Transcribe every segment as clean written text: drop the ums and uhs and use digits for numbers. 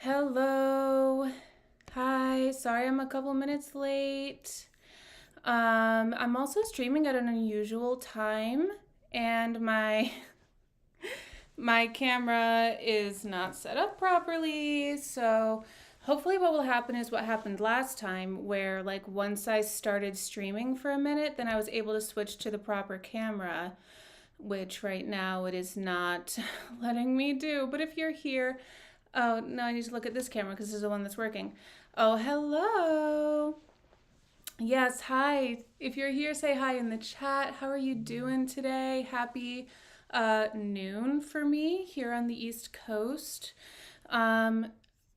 Hello. Hi. Sorry I'm a couple minutes late. I'm also streaming at an unusual time and my camera is not set up properly. So hopefully what will happen is what happened last time where like once I started streaming for a minute, then I was able to switch to the proper camera, which right now it is not letting me do. But if you're here, oh, no, I need to look at this camera because this is the one that's working. Oh, hello. Yes, hi. If you're here, say hi in the chat. How are you doing today? Happy noon for me here on the East Coast. I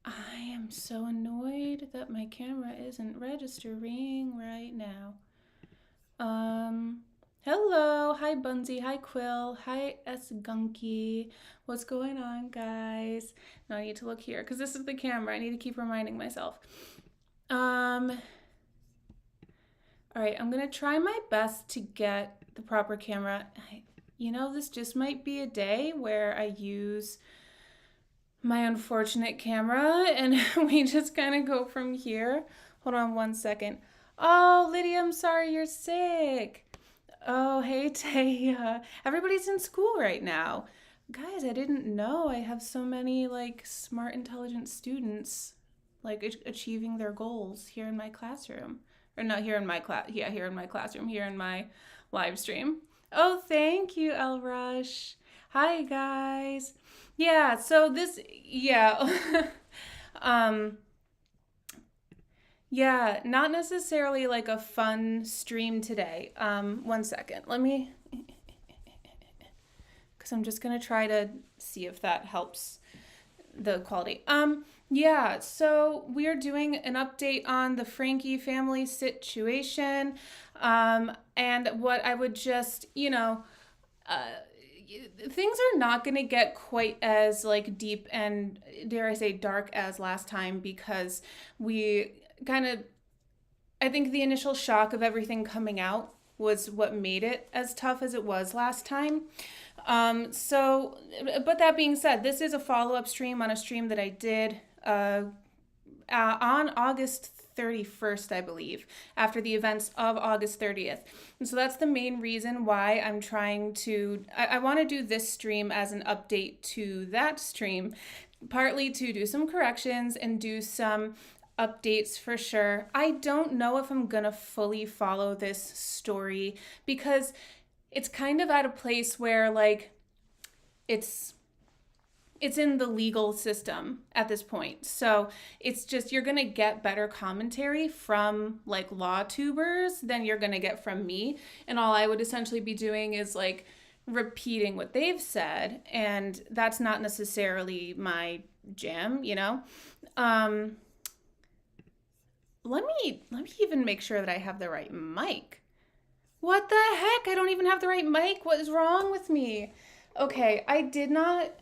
am so annoyed that my camera isn't registering right now. Hello. Hi, Bunzy. Hi, Quill. Hi, S. Gunky. What's going on, guys? Now I need to look here because this is the camera. I need to keep reminding myself. All right, I'm going to try my best to get the proper camera. This just might be a day where I use my unfortunate camera and we just kind of go from here. Hold on one second. Oh, Lydia, I'm sorry you're sick. Oh, hey, Taya. Everybody's in school right now. Guys, I didn't know I have so many, smart, intelligent students, achieving their goals here in my classroom. Or not here in my class. Yeah, here in my classroom, here in my live stream. Oh, thank you, El Rush. Hi, guys. Yeah, so this, yeah. Yeah, not necessarily like a fun stream today. One second. Let me, because I'm just going to try to see if that helps the quality. Yeah, so we are doing an update on the Franke family situation. And what I would just, things are not going to get quite as deep and dare I say dark as last time because we I think the initial shock of everything coming out was what made it as tough as it was last time. But that being said, this is a follow-up stream on a stream that I did on August 31st, I believe, after the events of August 30th. And so that's the main reason why I'm trying to, I want to do this stream as an update to that stream, partly to do some corrections and do some updates for sure. I don't know if I'm gonna fully follow this story because it's kind of at a place where it's in the legal system at this point. So it's just, you're gonna get better commentary from law tubers than you're gonna get from me. And all I would essentially be doing is repeating what they've said. And that's not necessarily my jam, Let me even make sure that I have the right mic. What the heck? I don't even have the right mic. What is wrong with me? Okay, I did not...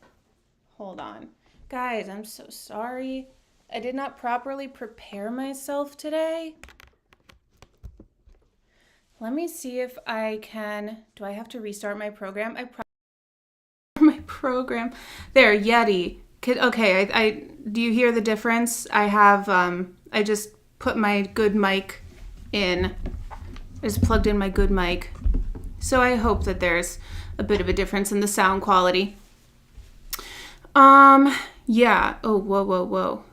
Hold on. Guys, I'm so sorry. I did not properly prepare myself today. Let me see if I can... Do I have to restart my program? My program. There, Yeti. Okay, I do you hear the difference? I have... I just put my good mic in. I just plugged in my good mic. So I hope that there's a bit of a difference in the sound quality. Yeah. Oh, whoa.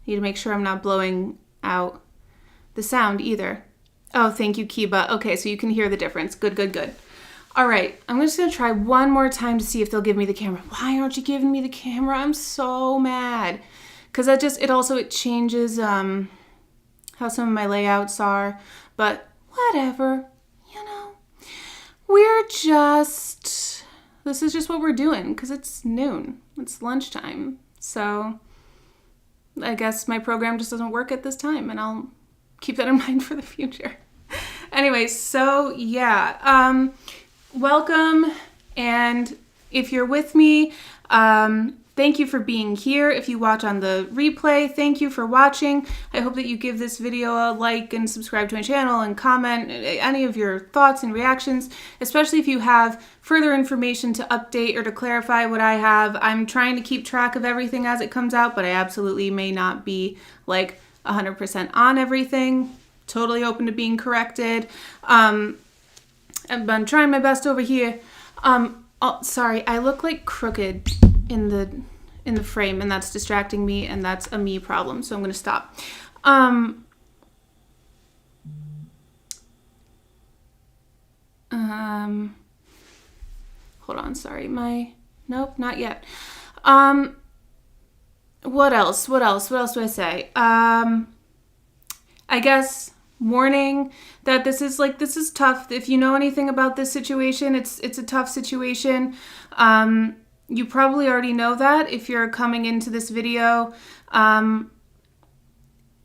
Need to make sure I'm not blowing out the sound either. Oh, thank you, Kiba. Okay, so you can hear the difference. Good. All right, I'm just gonna try one more time to see if they'll give me the camera. Why aren't you giving me the camera? I'm so mad. Because it changes how some of my layouts are, but whatever, this is just what we're doing because it's noon, it's lunchtime, so I guess my program just doesn't work at this time, and I'll keep that in mind for the future. Anyway, so yeah, welcome, and if you're with me, thank you for being here. If you watch on the replay, thank you for watching. I hope that you give this video a like and subscribe to my channel and comment any of your thoughts and reactions, especially if you have further information to update or to clarify what I have. I'm trying to keep track of everything as it comes out, but I absolutely may not be like 100% on everything. Totally open to being corrected. I'm trying my best over here. Oh, sorry, I look like crooked in the frame, and that's distracting me, and that's a me problem, so I'm gonna stop. Hold on, sorry, nope, not yet. What else do I say? I guess warning that this is tough. If you know anything about this situation, it's a tough situation. You probably already know that if you're coming into this video.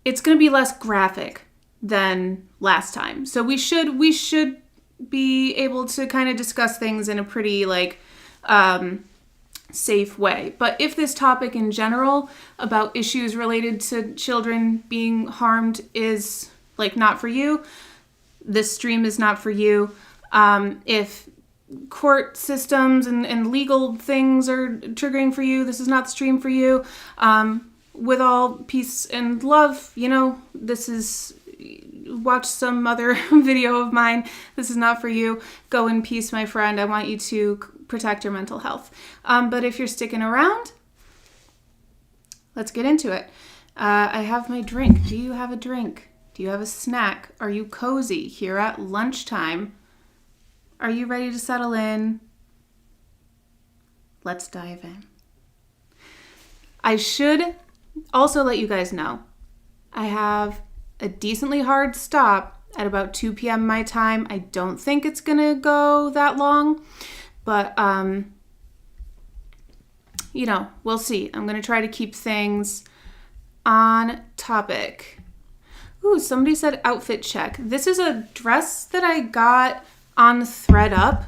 It's going to be less graphic than last time. So we should be able to kind of discuss things in a pretty safe way. But if this topic in general about issues related to children being harmed is not for you, this stream is not for you. If court systems and legal things are triggering for you, this is not the stream for you. With all peace and love, this is, watch some other video of mine. This is not for you. Go in peace, my friend. I want you to protect your mental health. But if you're sticking around, let's get into it. I have my drink. Do you have a drink? Do you have a snack? Are you cozy here at lunchtime? Are you ready to settle in? Let's dive in. I should also let you guys know, I have a decently hard stop at about 2 p.m. my time. I don't think it's gonna go that long, but we'll see. I'm gonna try to keep things on topic. Ooh, somebody said outfit check. This is a dress that I got on ThreadUp,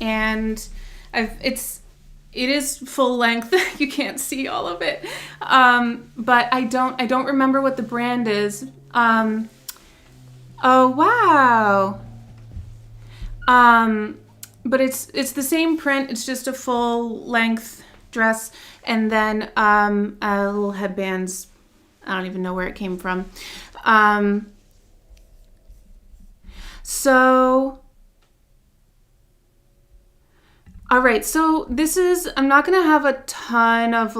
and it is full length. You can't see all of it, but I don't remember what the brand is. Oh wow. But it's the same print. It's just a full length dress, and then little headbands. I don't even know where it came from. All right, so I'm not going to have a ton of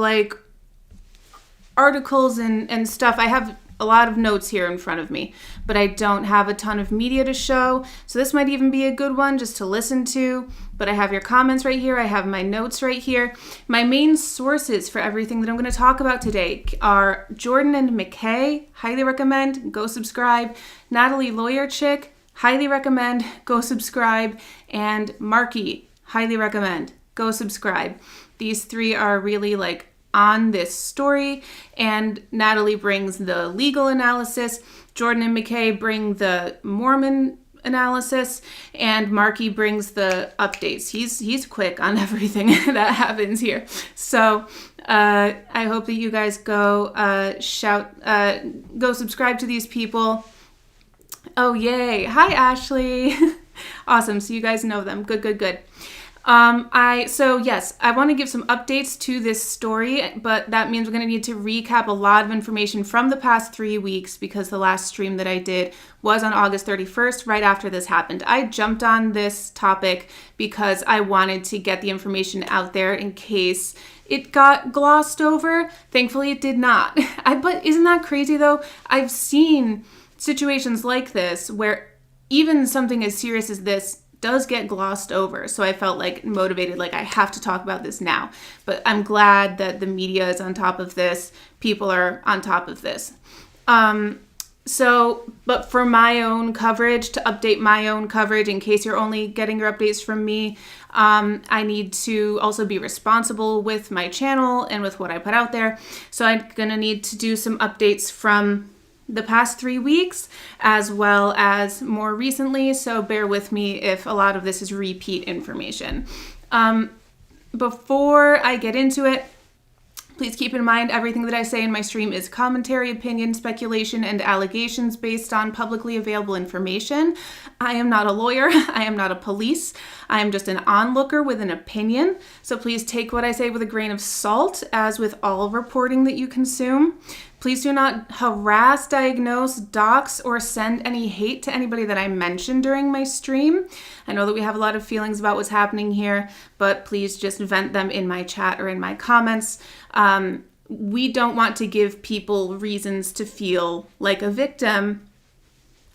articles and stuff. I have a lot of notes here in front of me, but I don't have a ton of media to show. So this might even be a good one just to listen to, but I have your comments right here. I have my notes right here. My main sources for everything that I'm going to talk about today are Jordan and McKay, highly recommend, go subscribe. Natalie Lawyer Chick, highly recommend, go subscribe. And Marky, highly recommend, go subscribe. These three are really on this story, and Natalie brings the legal analysis, Jordan and McKay bring the Mormon analysis, and Marky brings the updates. He's quick on everything that happens here. So I hope that you guys go go subscribe to these people. Oh yay! Hi Ashley. Awesome. So you guys know them. Good. Yes, I want to give some updates to this story, but that means we're going to need to recap a lot of information from the past 3 weeks because the last stream that I did was on August 31st, right after this happened. I jumped on this topic because I wanted to get the information out there in case it got glossed over. Thankfully, it did not. But isn't that crazy though? I've seen situations like this where even something as serious as this does get glossed over. So I felt motivated, I have to talk about this now. But I'm glad that the media is on top of this. People are on top of this. But for my own coverage, to update my own coverage, in case you're only getting your updates from me, I need to also be responsible with my channel and with what I put out there. So I'm gonna need to do some updates from the past 3 weeks as well as more recently, so bear with me if a lot of this is repeat information. Before I get into it, please keep in mind everything that I say in my stream is commentary, opinion, speculation, and allegations based on publicly available information. I am not a lawyer. I am not a police. I am just an onlooker with an opinion. So please take what I say with a grain of salt, as with all reporting that you consume. Please do not harass, diagnose, dox, or send any hate to anybody that I mention during my stream. I know that we have a lot of feelings about what's happening here, but please just vent them in my chat or in my comments. We don't want to give people reasons to feel like a victim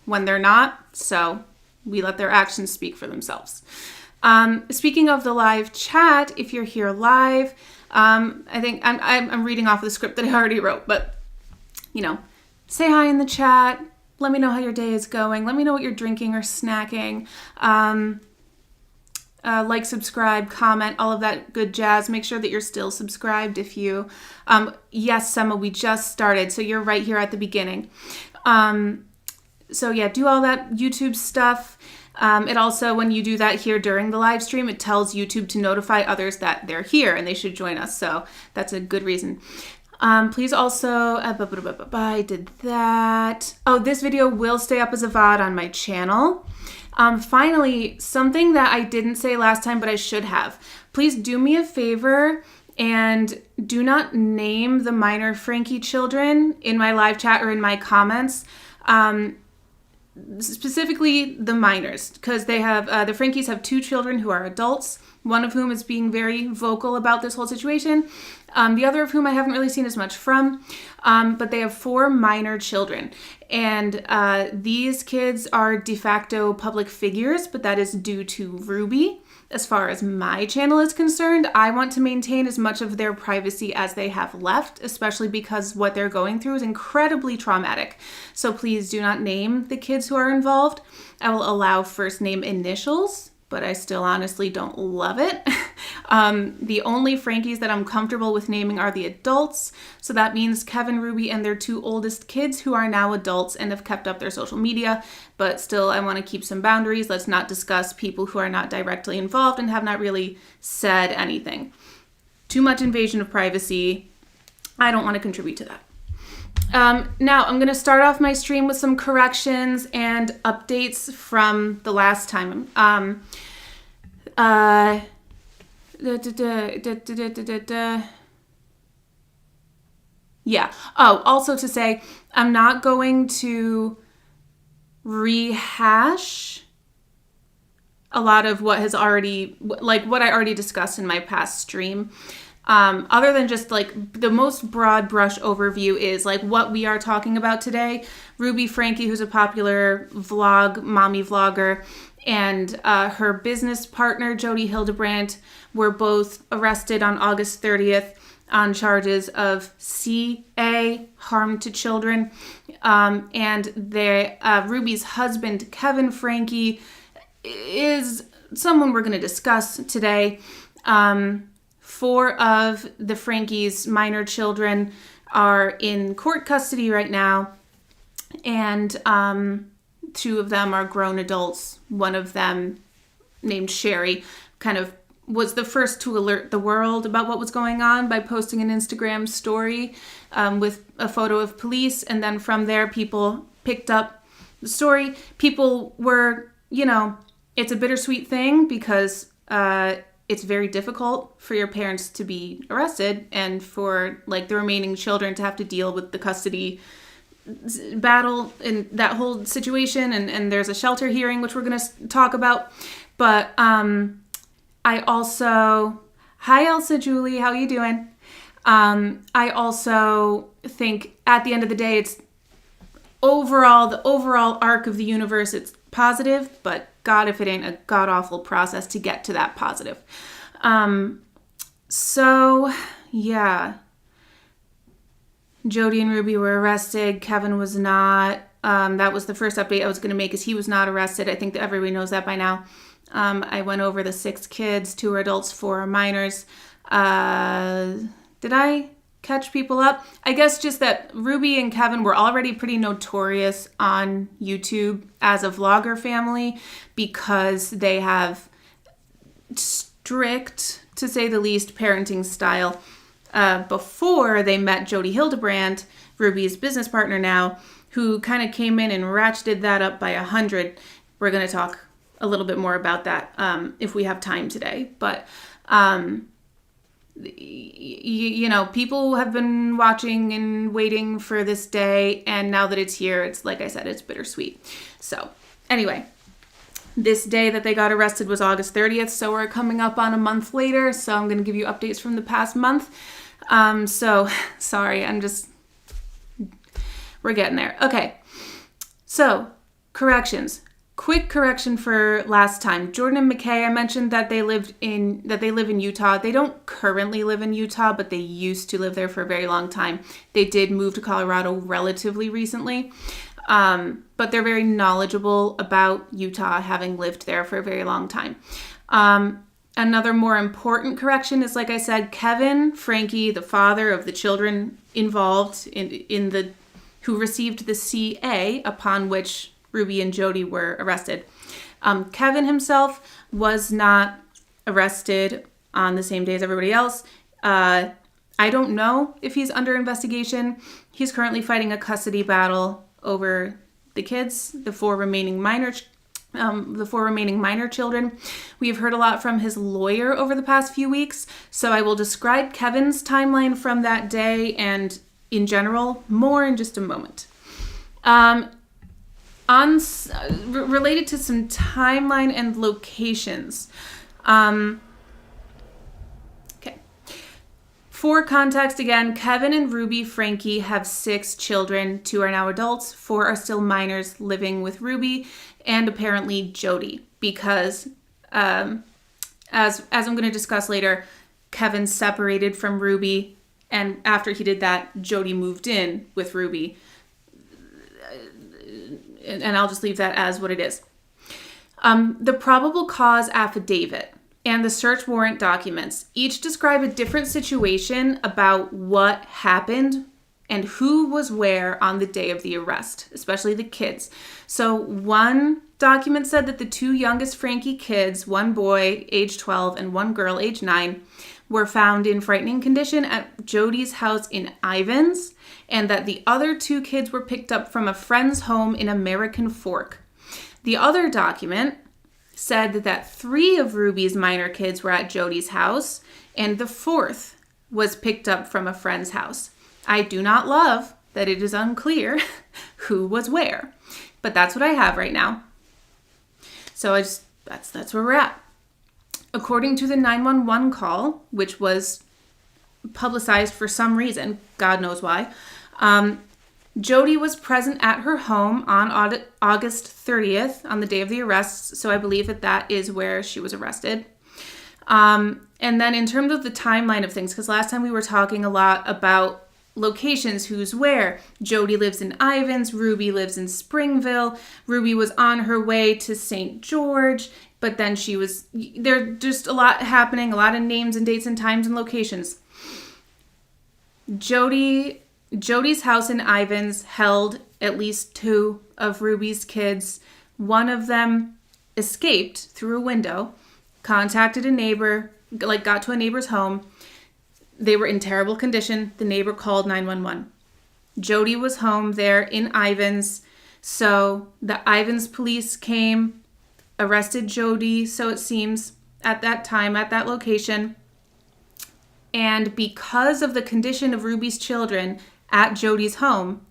when they're not, so we let their actions speak for themselves. Speaking of the live chat, if you're here live, I think I'm reading off the script that I already wrote, but say hi in the chat. Let me know how your day is going. Let me know what you're drinking or snacking. Like, subscribe, comment, all of that good jazz. Make sure that you're still subscribed if you... yes, Summer, we just started, so you're right here at the beginning. So yeah, do all that YouTube stuff. It also, when you do that here during the live stream, it tells YouTube to notify others that they're here and they should join us. So that's a good reason. Please also, I did that. Oh, this video will stay up as a VOD on my channel. Finally, something that I didn't say last time, but I should have. Please do me a favor and do not name the minor Frankie children in my live chat or in my comments. Specifically the minors, because they have, the Frankies have 2 children who are adults, one of whom is being very vocal about this whole situation. The other of whom I haven't really seen as much from, but they have 4 minor children. And these kids are de facto public figures, but that is due to Ruby. As far as my channel is concerned, I want to maintain as much of their privacy as they have left, especially because what they're going through is incredibly traumatic. So please do not name the kids who are involved. I will allow first name initials, but I still honestly don't love it. The only Frankies that I'm comfortable with naming are the adults. So that means Kevin, Ruby, and their 2 oldest kids who are now adults and have kept up their social media. But still, I want to keep some boundaries. Let's not discuss people who are not directly involved and have not really said anything. Too much invasion of privacy. I don't want to contribute to that. Now, I'm going to start off my stream with some corrections and updates from the last time. Yeah. Oh, also to say, I'm not going to rehash a lot of what has already, like what I already discussed in my past stream. Other than just like the most broad brush overview is like what we are talking about today. Ruby Frankie, who's a popular mommy vlogger, and her business partner, Jodi Hildebrandt, were both arrested on August 30th on charges of CA, harm to children. And Ruby's husband, Kevin Frankie, is someone we're going to discuss today. 4 of the Frankie's minor children are in court custody right now, and 2 of them are grown adults. One of them, named Sherry, kind of was the first to alert the world about what was going on by posting an Instagram story with a photo of police, and then from there people picked up the story. People were, it's a bittersweet thing because it's very difficult for your parents to be arrested and for like the remaining children to have to deal with the custody battle and that whole situation. And there's a shelter hearing, which we're going to talk about. But I also, hi Elsa Julie, how you doing? I also think at the end of the day, it's the overall arc of the universe, it's positive, but God, if it ain't a god-awful process to get to that positive. So, yeah. Jodi and Ruby were arrested. Kevin was not. That was the first update I was going to make, is he was not arrested. I think that everybody knows that by now. I went over the 6 kids, 2 are adults, 4 are minors. Did I catch people up? I guess just that Ruby and Kevin were already pretty notorious on YouTube as a vlogger family because they have strict to say the least, parenting style before they met Jodi Hildebrandt, Ruby's business partner now, who kind of came in and ratcheted that up by 100. We're going to talk a little bit more about that if we have time today. But, you know, people have been watching and waiting for this day. And now that it's here, it's like I said, it's bittersweet. So anyway, this day that they got arrested was August 30th. So we're coming up on a month later. So I'm going to give you updates from the past month. So sorry, we're getting there. Okay. So corrections. Quick correction for last time. Jordan and McKay, I mentioned that they live in Utah. They don't currently live in Utah, but they used to live there for a very long time. They did move to Colorado relatively recently, but they're very knowledgeable about Utah, having lived there for a very long time. Another more important correction is, like I said, Kevin, Frankie, the father of the children involved who received the CA upon which Ruby and Jodi were arrested. Kevin himself was not arrested on the same day as everybody else. I don't know if he's under investigation. He's currently fighting a custody battle over the kids, the four remaining minor children. We have heard a lot from his lawyer over the past few weeks, so I will describe Kevin's timeline from that day and in general more in just a moment. Related to some timeline and locations. Okay. For context, again, Kevin and Ruby Frankie have 6 children. 2 are now adults. 4 are still minors living with Ruby and apparently Jodi, because as I'm going to discuss later, Kevin separated from Ruby, and after he did that, Jodi moved in with Ruby. And I'll just leave that as what it is. The probable cause affidavit and the search warrant documents each describe a different situation about what happened and who was where on the day of the arrest, especially the kids. So one document said that the 2 youngest Frankie kids, one boy age 12 and one girl age 9, were found in frightening condition at Jodi's house in Ivins, and that the other 2 kids were picked up from a friend's home in American Fork. The other document said that 3 of Ruby's minor kids were at Jodi's house, and the 4th was picked up from a friend's house. I do not love that it is unclear who was where, but that's what I have right now. So that's where we're at. According to the 911 call, which was publicized for some reason, God knows why, Jodi was present at her home on August 30th, on the day of the arrest, so I believe that is where she was arrested. And then in terms of the timeline of things, because last time we were talking a lot about locations, who's where. Jodi lives in Ivins, Ruby lives in Springville. Ruby was on her way to St. George, but then there just a lot happening, a lot of names and dates and times and locations. Jodi's house in Ivins held at least 2 of Ruby's kids. One of them escaped through a window, contacted a neighbor, got to a neighbor's home. They were in terrible condition. The neighbor called 911. Jodi was home there in Ivins. So the Ivins police came, arrested Jodi, so it seems, at that time, at that location. And because of the condition of Ruby's children at Jodi's home,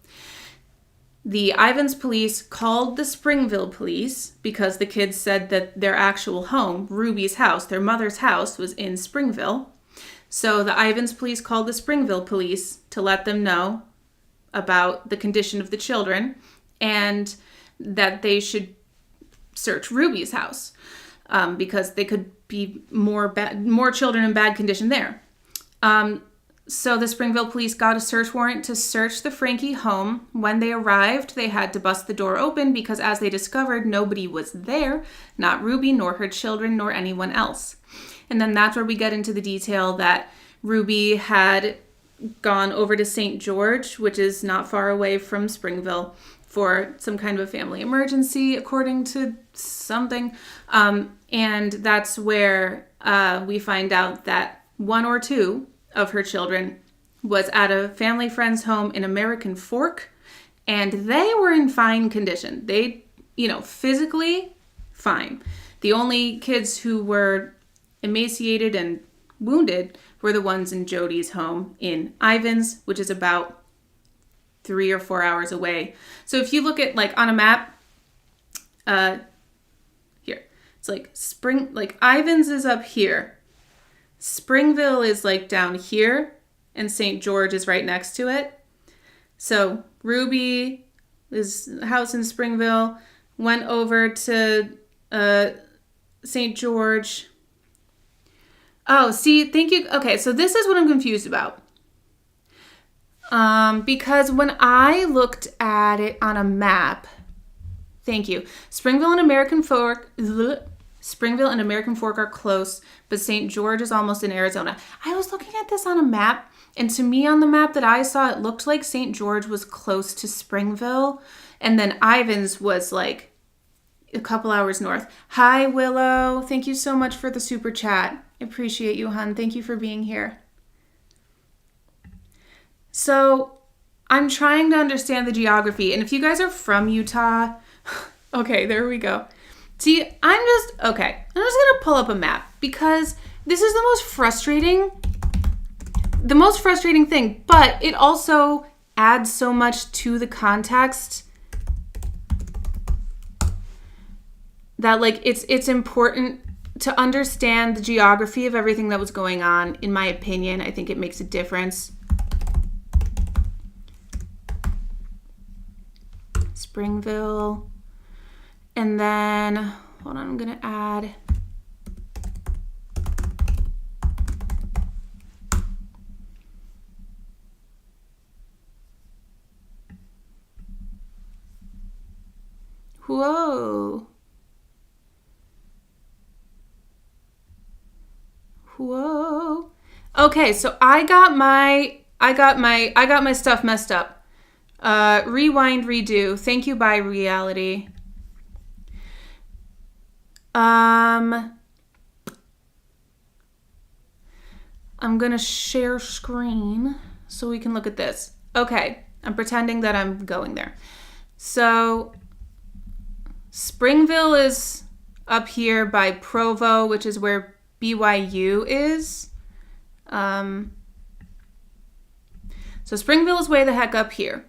the Ivins police called the Springville police because the kids said that their actual home, Ruby's house, their mother's house, was in Springville. So the Ivins police called the Springville police to let them know about the condition of the children and that they should search Ruby's house because they could be more children in bad condition there. So the Springville police got a search warrant to search the Frankie home. When they arrived, they had to bust the door open because, as they discovered, nobody was there, not Ruby, nor her children, nor anyone else. And then that's where we get into the detail that Ruby had gone over to St. George, which is not far away from Springville, for some kind of a family emergency, according to something. And that's where we find out that one or two of her children was at a family friend's home in American Fork, and they were in fine condition. They, physically fine. The only kids who were emaciated and wounded were the ones in Jodi's home in Ivins, which is about 3 or 4 hours away. So if you look at on a map, here, it's Ivins is up here. Springville is down here, and St. George is right next to it. So Ruby, is house in Springville, went over to St. George. Oh, see, thank you. Okay, so this is what I'm confused about. Because when I looked at it on a map, thank you. Springville and American Fork are close, but St. George is almost in Arizona. I was looking at this on a map, and to me on the map that I saw, it looked like St. George was close to Springville, and then Ivins was a couple hours north. Hi, Willow. Thank you so much for the super chat. I appreciate you, hon. Thank you for being here. So I'm trying to understand the geography, and if you guys are from Utah, okay, there we go. See, I'm just going to pull up a map, because this is the most frustrating thing, but it also adds so much to the context that it's important to understand the geography of everything that was going on. In my opinion, I think it makes a difference. Springville. And then, hold on, I'm going to add. Whoa. Okay, so I got my stuff messed up. Rewind, redo. Thank you, by reality. I'm gonna share screen so we can look at this. Okay, I'm pretending that I'm going there. So Springville is up here by Provo, which is where BYU is. So Springville is way the heck up here.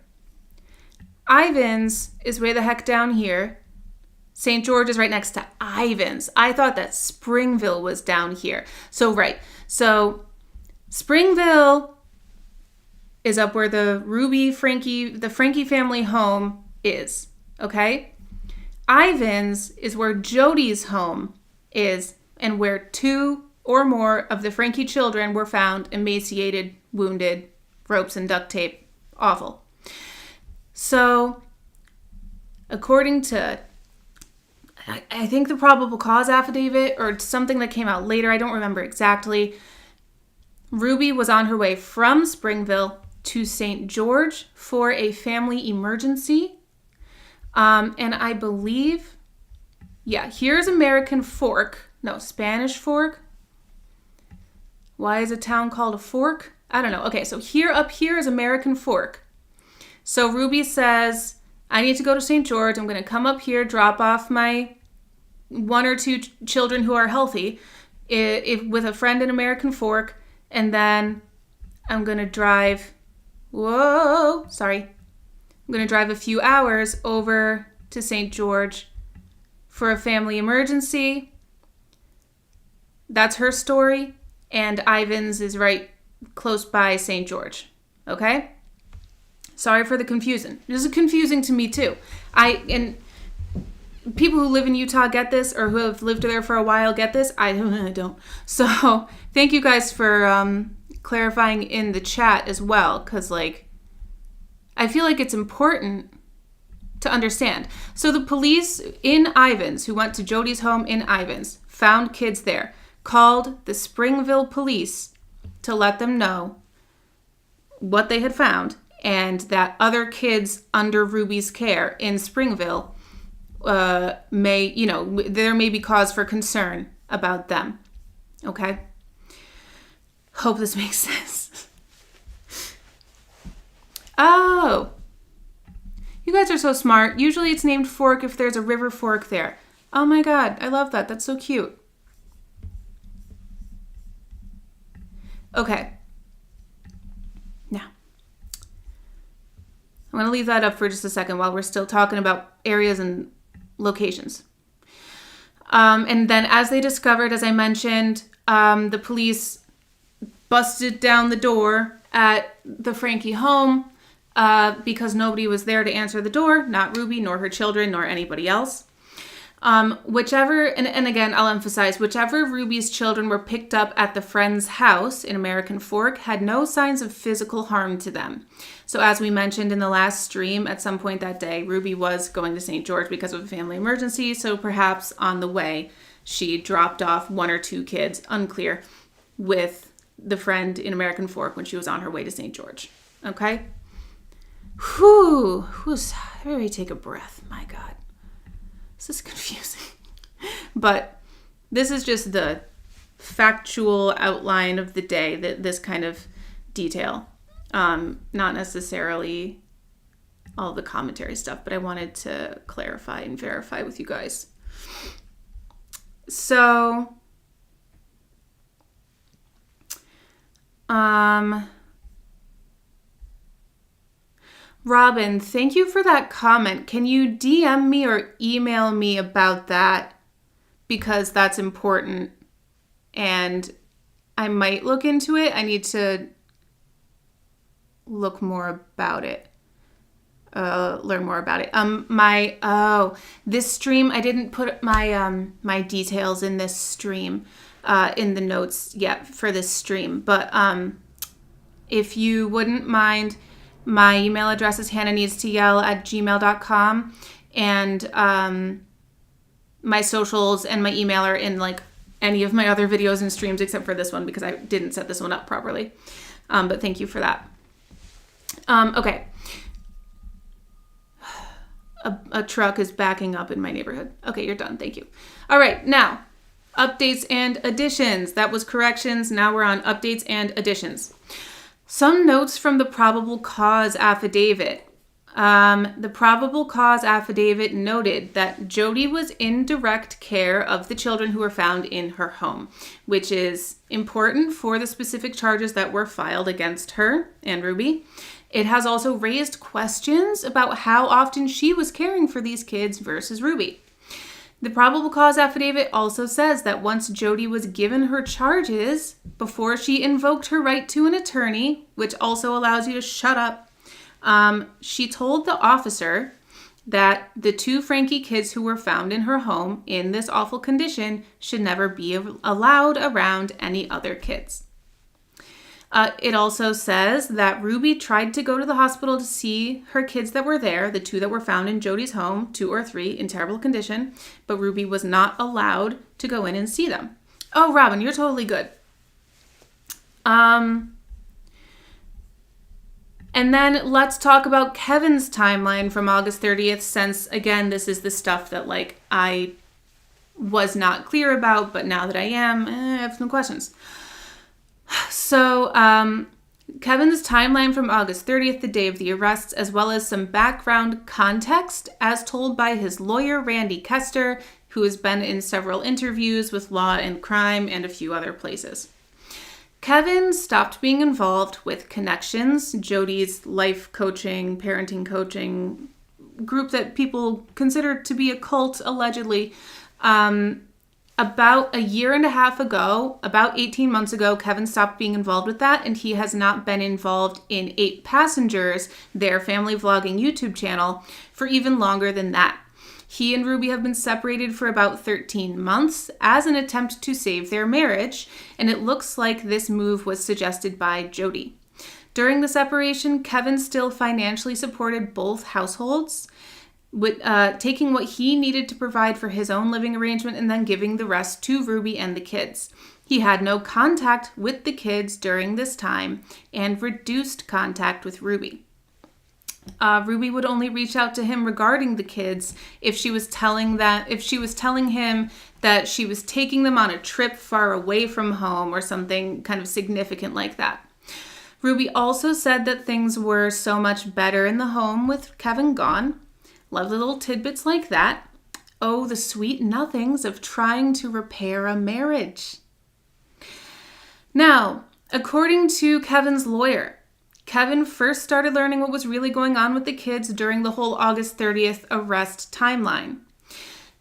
Ivins is way the heck down here. St. George is right next to Ivins. I thought that Springville was down here. So right. So Springville is up where the Franke family home is. Okay? Ivins is where Jodi's home is, and where 2 or more of the Franke children were found emaciated, wounded, ropes and duct tape. Awful. So, according to, I think the probable cause affidavit or something that came out later, I don't remember exactly, Ruby was on her way from Springville to St. George for a family emergency. And I believe, here's American Fork. No, Spanish Fork. Why is a town called a fork? I don't know. Okay, so up here is American Fork. So Ruby says, I need to go to St. George. I'm going to come up here, drop off my 1 or 2 children who are healthy with a friend in American Fork. And then I'm going to drive, I'm going to drive a few hours over to St. George for a family emergency. That's her story. And Ivins is right close by St. George. Okay? Sorry for the confusion. This is confusing to me too. And people who live in Utah get this, or who have lived there for a while get this. I don't. So thank you guys for clarifying in the chat as well, because I feel like it's important to understand. So the police in Ivins, who went to Jodi's home in Ivins, found kids there, called the Springville police to let them know what they had found. and that other kids under Ruby's care in Springville there may be cause for concern about them. Okay? Hope this makes sense. Oh, you guys are so smart. Usually it's named Fork if there's a river fork there. Oh my God, I love that. That's so cute. Okay. Now, I'm going to leave that up for just a second while we're still talking about areas and locations. And then as they discovered, as I mentioned, the police busted down the door at the Franke home because nobody was there to answer the door, not Ruby, nor her children, nor anybody else. Whichever, and again, I'll emphasize, whichever Ruby's children were picked up at the friend's house in American Fork had no signs of physical harm to them. So as we mentioned in the last stream, at some point that day, Ruby was going to St. George because of a family emergency. So perhaps on the way, she dropped off one or two kids, unclear, with the friend in American Fork when she was on her way to St. George. Okay? Whew. Everybody take a breath. My God. This is confusing. But this is just the factual outline of the day, this kind of detail. Not necessarily all the commentary stuff, but I wanted to clarify and verify with you guys. So, Robin, thank you for that comment. Can you DM me or email me about that? Because that's important. And I might look into it. I need to look more about it. Learn more about it. This stream, I didn't put my details in this stream, in the notes yet for this stream. But if you wouldn't mind, my email address is hannahneedstoyell@gmail.com, and my socials and my email are in like any of my other videos and streams except for this one because I didn't set this one up properly. But thank you for that. Okay. A truck is backing up in my neighborhood. Okay, you're done. Thank you. All right, now, updates and additions. That was corrections. Now we're on updates and additions. Some notes from the probable cause affidavit. The probable cause affidavit noted that Jodi was in direct care of the children who were found in her home, which is important for the specific charges that were filed against her and Ruby. It has also raised questions about how often she was caring for these kids versus Ruby. The probable cause affidavit also says that once Jodi was given her charges, before she invoked her right to an attorney, which also allows you to shut up, she told the officer that the two Franke kids who were found in her home in this awful condition should never be allowed around any other kids. It also says that Ruby tried to go to the hospital to see her kids that were there, the two that were found in Jodi's home, 2 or 3, in terrible condition, but Ruby was not allowed to go in and see them. Oh, Robin, you're totally good. And then let's talk about Kevin's timeline from August 30th, since, again, this is the stuff that, like, I was not clear about, but now that I am, I have some questions. So, Kevin's timeline from August 30th, the day of the arrests, as well as some background context as told by his lawyer, Randy Kester, who has been in several interviews with Law and Crime and a few other places. Kevin stopped being involved with Connexions, Jodi's life coaching, parenting coaching group that people consider to be a cult, allegedly. About a year and a half ago, about 18 months ago, Kevin stopped being involved with that, and he has not been involved in 8 Passengers, their family vlogging YouTube channel, for even longer than that. He and Ruby have been separated for about 13 months as an attempt to save their marriage, and it looks like this move was suggested by Jodi. During the separation, Kevin still financially supported both households, with taking what he needed to provide for his own living arrangement and then giving the rest to Ruby and the kids. He had no contact with the kids during this time and reduced contact with Ruby. Ruby would only reach out to him regarding the kids if she was telling him that she was taking them on a trip far away from home or something kind of significant like that. Ruby also said that things were so much better in the home with Kevin gone. Love the little tidbits like that. Oh, the sweet nothings of trying to repair a marriage. Now, according to Kevin's lawyer, Kevin first started learning what was really going on with the kids during the whole August 30th arrest timeline.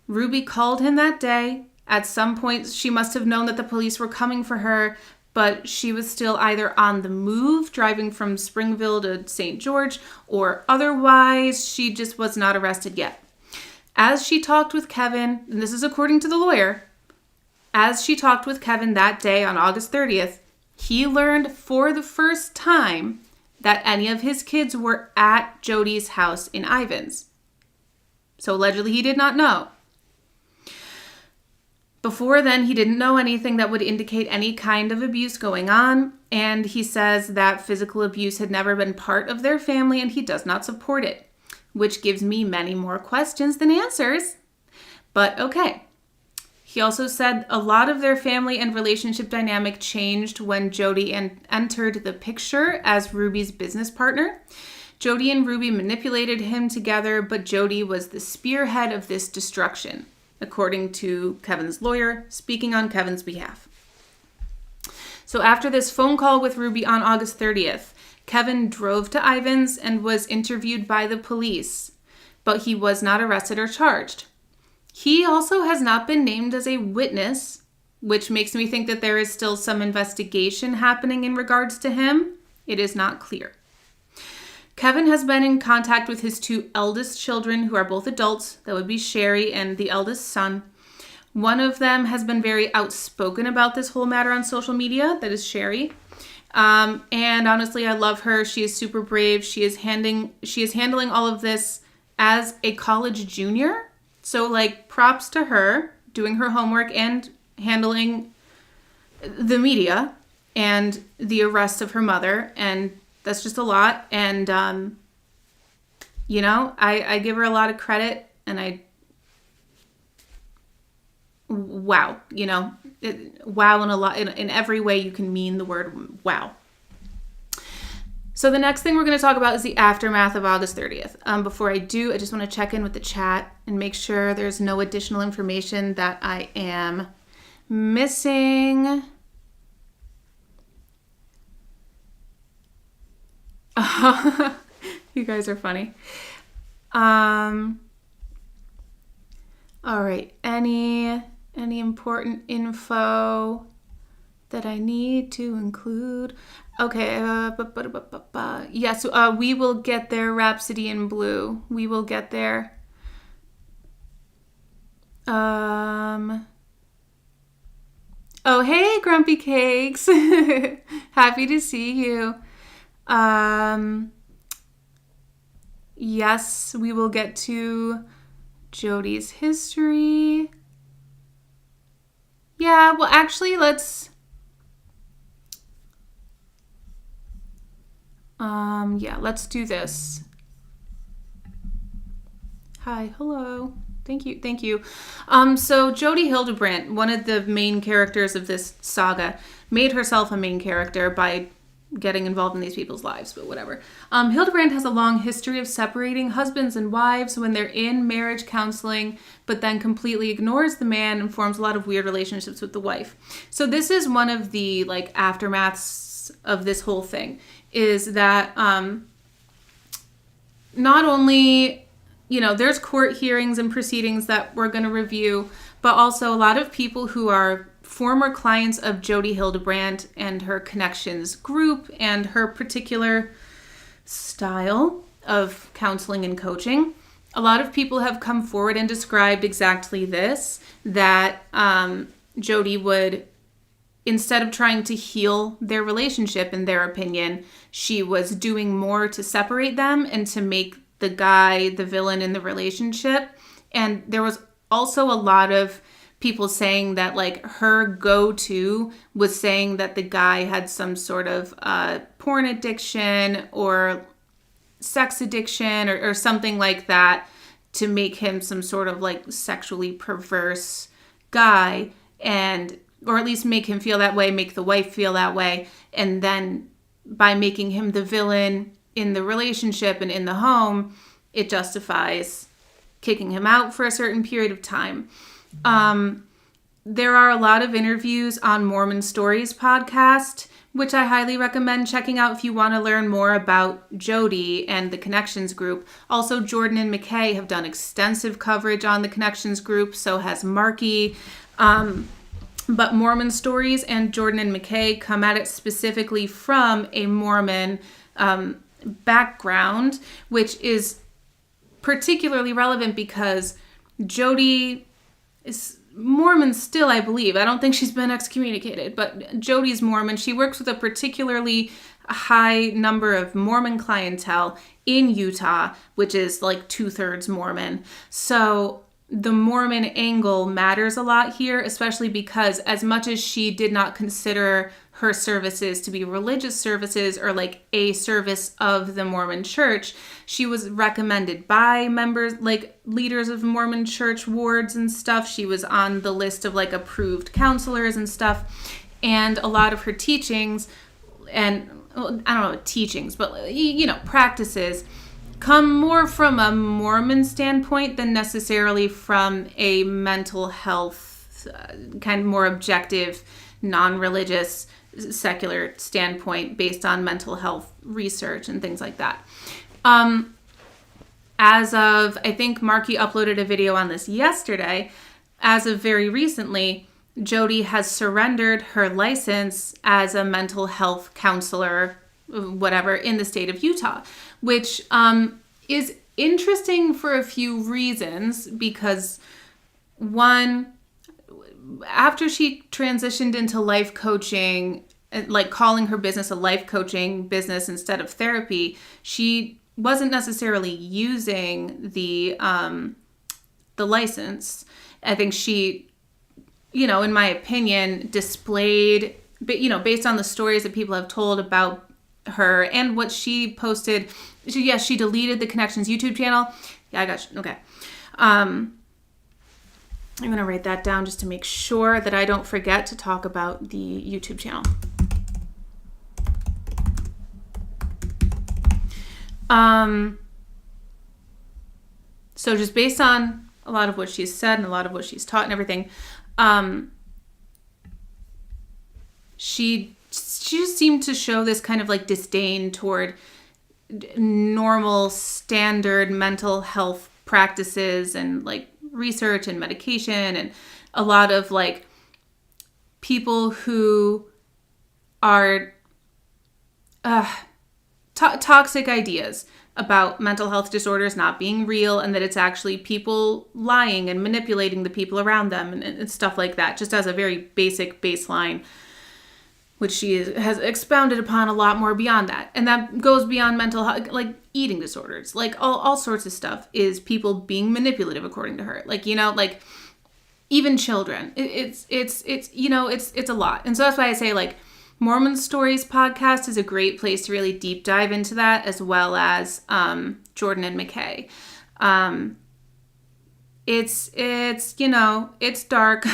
Ruby called him that day. At some point, she must have known that the police were coming for her, but she was still either on the move, driving from Springville to St. George, or otherwise, she just was not arrested yet. As she talked with Kevin, and this is according to the lawyer, as she talked with Kevin that day on August 30th, he learned for the first time that any of his kids were at Jodi's house in Ivins. So allegedly he did not know. Before then, he didn't know anything that would indicate any kind of abuse going on, and he says that physical abuse had never been part of their family and he does not support it, which gives me many more questions than answers. But okay. He also said a lot of their family and relationship dynamic changed when Jodi entered the picture as Ruby's business partner. Jodi and Ruby manipulated him together, but Jodi was the spearhead of this destruction, according to Kevin's lawyer, speaking on Kevin's behalf. So after this phone call with Ruby on August 30th, Kevin drove to Ivins and was interviewed by the police, but he was not arrested or charged. He also has not been named as a witness, which makes me think that there is still some investigation happening in regards to him. It is not clear. Kevin has been in contact with his two eldest children, who are both adults. That would be Sherry and the eldest son. One of them has been very outspoken about this whole matter on social media. That is Sherry. And honestly, I love her. She is super brave. She is handling all of this as a college junior. So, like, props to her, doing her homework and handling the media and the arrest of her mother. And that's just a lot. And, I give her a lot of credit. And wow, wow in a lot, in every way you can mean the word wow. So the next thing we're going to talk about is the aftermath of August 30th. Before I do, I just want to check in with the chat and make sure there's no additional information that I am missing. You guys are funny. All right. Any important info that I need to include? Okay, yeah, so we will get there, Rhapsody in Blue. We will get there. Oh, hey, Grumpy Cakes. Happy to see you. Yes, we will get to Jodi's history. Yeah, well, actually, let's... let's do this. Hi, hello. Thank you. So Jodi Hildebrandt, one of the main characters of this saga, made herself a main character by getting involved in these people's lives, but whatever. Hildebrandt has a long history of separating husbands and wives when they're in marriage counseling, but then completely ignores the man and forms a lot of weird relationships with the wife. So this is one of the aftermaths of this whole thing, is that not only, there's court hearings and proceedings that we're going to review, but also a lot of people who are former clients of Jodi Hildebrandt and her Connections group and her particular style of counseling and coaching. A lot of people have come forward and described exactly this, that Jodi would, instead of trying to heal their relationship, in their opinion, she was doing more to separate them and to make the guy the villain in the relationship. And there was also a lot of people saying that her go-to was saying that the guy had some sort of porn addiction or sex addiction or something like that to make him some sort of like sexually perverse guy, and or at least make him feel that way, make the wife feel that way, and then by making him the villain in the relationship and in the home, it justifies kicking him out for a certain period of time. There are a lot of interviews on Mormon Stories podcast, which I highly recommend checking out if you want to learn more about Jodi and the Connections group. Also, Jordan and McKay have done extensive coverage on the Connections group, so has Marky. But Mormon Stories and Jordan and McKay come at it specifically from a Mormon background, which is particularly relevant because Jodi is Mormon still, I believe. I don't think she's been excommunicated, but Jodi's Mormon. She works with a particularly high number of Mormon clientele in Utah, which is like 2/3 Mormon. So the Mormon angle matters a lot here, especially because as much as she did not consider her services to be religious services or like a service of the Mormon church, she was recommended by members, like leaders of Mormon church wards and stuff. She was on the list of like approved counselors and stuff. And a lot of her teachings, and I don't know teachings, but practices come more from a Mormon standpoint than necessarily from a mental health kind of more objective, non-religious, secular standpoint based on mental health research and things like that. As of, I think Marky uploaded a video on this yesterday, as of very recently, Jodi has surrendered her license as a mental health counselor, whatever, in the state of Utah, which is interesting for a few reasons, because one, after she transitioned into life coaching, like calling her business a life coaching business instead of therapy, she wasn't necessarily using the license. I think she, in my opinion, displayed, based on the stories that people have told about her and what she posted. She deleted the Connections YouTube channel. Yeah, I got you. Okay. I'm going to write that down just to make sure that I don't forget to talk about the YouTube channel. So just based on a lot of what she's said and a lot of what she's taught and everything, she just seemed to show this kind of like disdain toward normal standard mental health practices and like research and medication, and a lot of like people who are toxic ideas about mental health disorders not being real, and that it's actually people lying and manipulating the people around them and stuff like that, just as a very basic baseline, which she has expounded upon a lot more beyond that. And that goes beyond mental health, like eating disorders, like all sorts of stuff is people being manipulative, according to her. Like, like even children, it's a lot. And so that's why I say like Mormon Stories podcast is a great place to really deep dive into that, as well as Jordan and McKay. It's dark,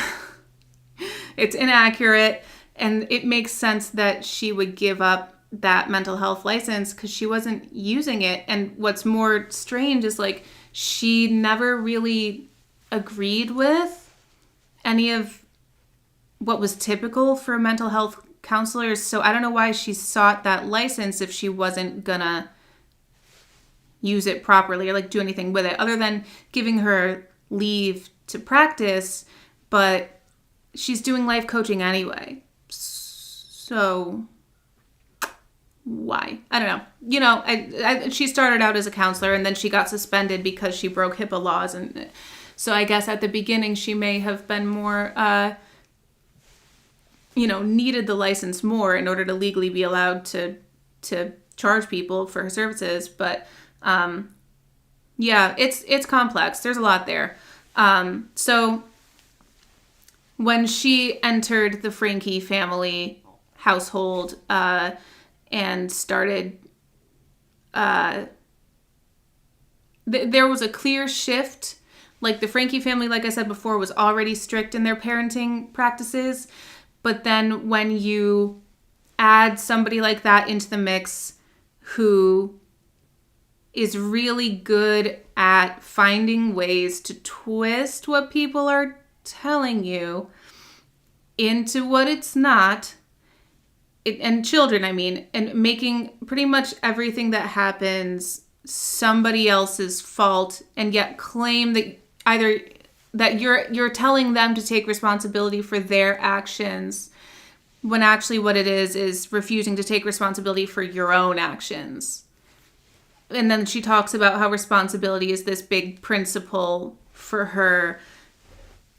it's inaccurate, and it makes sense that she would give up that mental health license because she wasn't using it. And what's more strange is like she never really agreed with any of what was typical for mental health counselors. So I don't know why she sought that license if she wasn't gonna use it properly or like do anything with it, other than giving her leave to practice. But she's doing life coaching anyway. So why? I don't know. She started out as a counselor and then she got suspended because she broke HIPAA laws. And so I guess at the beginning she may have been more, needed the license more in order to legally be allowed to charge people for her services. But it's complex. There's a lot there. So when she entered the Franke family household and started there was a clear shift. Like the Franke family, like I said before, was already strict in their parenting practices. But then when you add somebody like that into the mix who is really good at finding ways to twist what people are telling you into what it's not, and children, I mean, and making pretty much everything that happens somebody else's fault, and yet claim that either that you're telling them to take responsibility for their actions, when actually what it is refusing to take responsibility for your own actions. And then she talks about how responsibility is this big principle for her,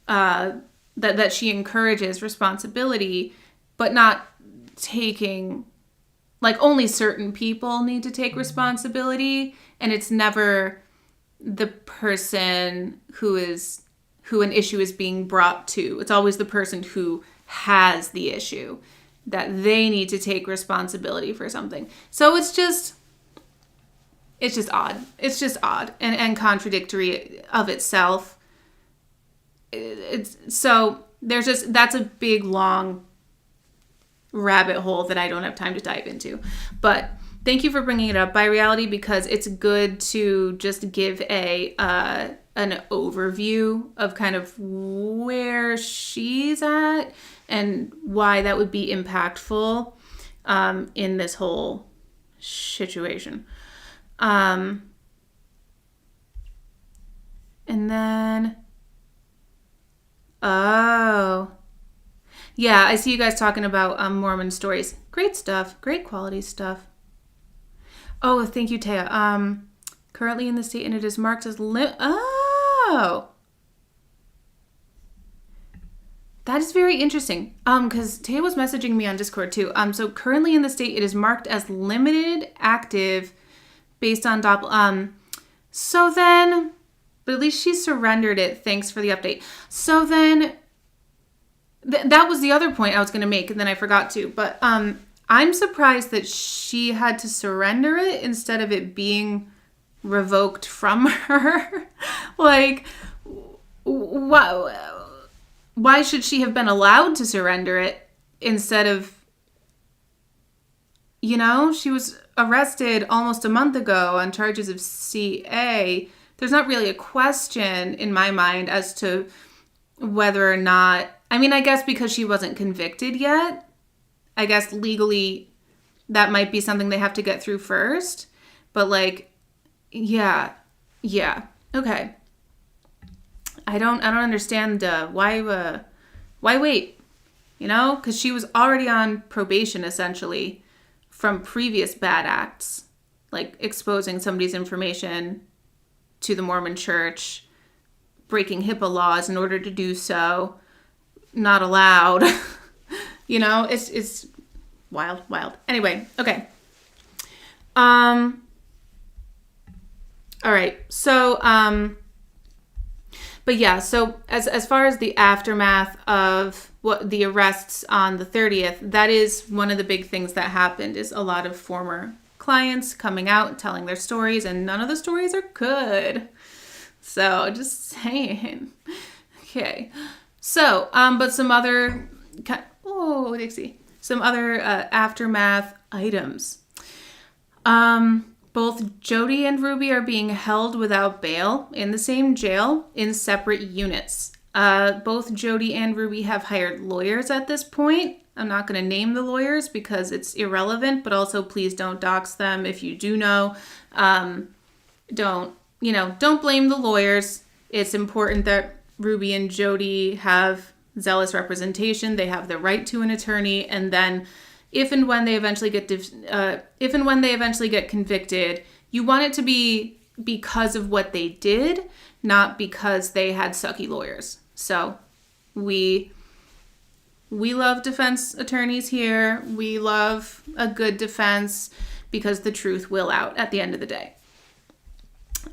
that she encourages responsibility, but not taking, like, only certain people need to take responsibility, and it's never the person who an issue is being brought to. It's always the person who has the issue that they need to take responsibility for something. So it's just odd. It's just odd and contradictory of itself. So that's a big, long rabbit hole that I don't have time to dive into. But thank you for bringing it up, By Reality, because it's good to just give an overview of kind of where she's at and why that would be impactful in this whole situation. And then, yeah, I see you guys talking about Mormon stories. Great stuff. Great quality stuff. Oh, thank you, Taya. Currently in the state, and it is marked as Oh, that is very interesting. Because Taya was messaging me on Discord too. So currently in the state, it is marked as limited active based on So then, but at least she surrendered it. Thanks for the update. So then, that was the other point I was going to make, and then I forgot to. But I'm surprised that she had to surrender it instead of it being revoked from her. Like, why should she have been allowed to surrender it instead of, she was arrested almost a month ago on charges of CA. There's not really a question in my mind as to whether or not, I mean, I guess because she wasn't convicted yet, I guess legally that might be something they have to get through first. But like, yeah. Okay. I don't understand why wait, because she was already on probation essentially from previous bad acts, like exposing somebody's information to the Mormon Church, breaking HIPAA laws in order to do so, not allowed. It's wild. Anyway, okay. All right. So, but yeah, so as far as the aftermath of what the arrests on the 30th, that is one of the big things that happened, is a lot of former clients coming out, telling their stories, and none of the stories are good. So just saying. Okay. So, but some other, some other aftermath items. Both Jodi and Ruby are being held without bail in the same jail in separate units. Both Jodi and Ruby have hired lawyers at this point. I'm not going to name the lawyers because it's irrelevant, but also please don't dox them if you do know. Don't blame the lawyers. It's important that Ruby and Jodi have zealous representation. They have the right to an attorney, and then if and when they eventually get convicted, you want it to be because of what they did, not because they had sucky lawyers. So we love defense attorneys here. We love a good defense because the truth will out at the end of the day.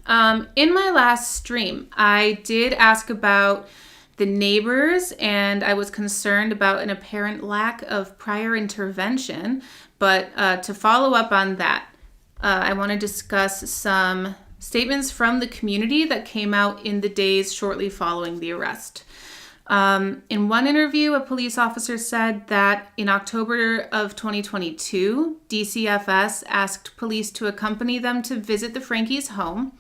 In my last stream, I did ask about the neighbors, and I was concerned about an apparent lack of prior intervention. But to follow up on that, I want to discuss some statements from the community that came out in the days shortly following the arrest. In one interview, a police officer said that in October of 2022, DCFS asked police to accompany them to visit the Frankies' home.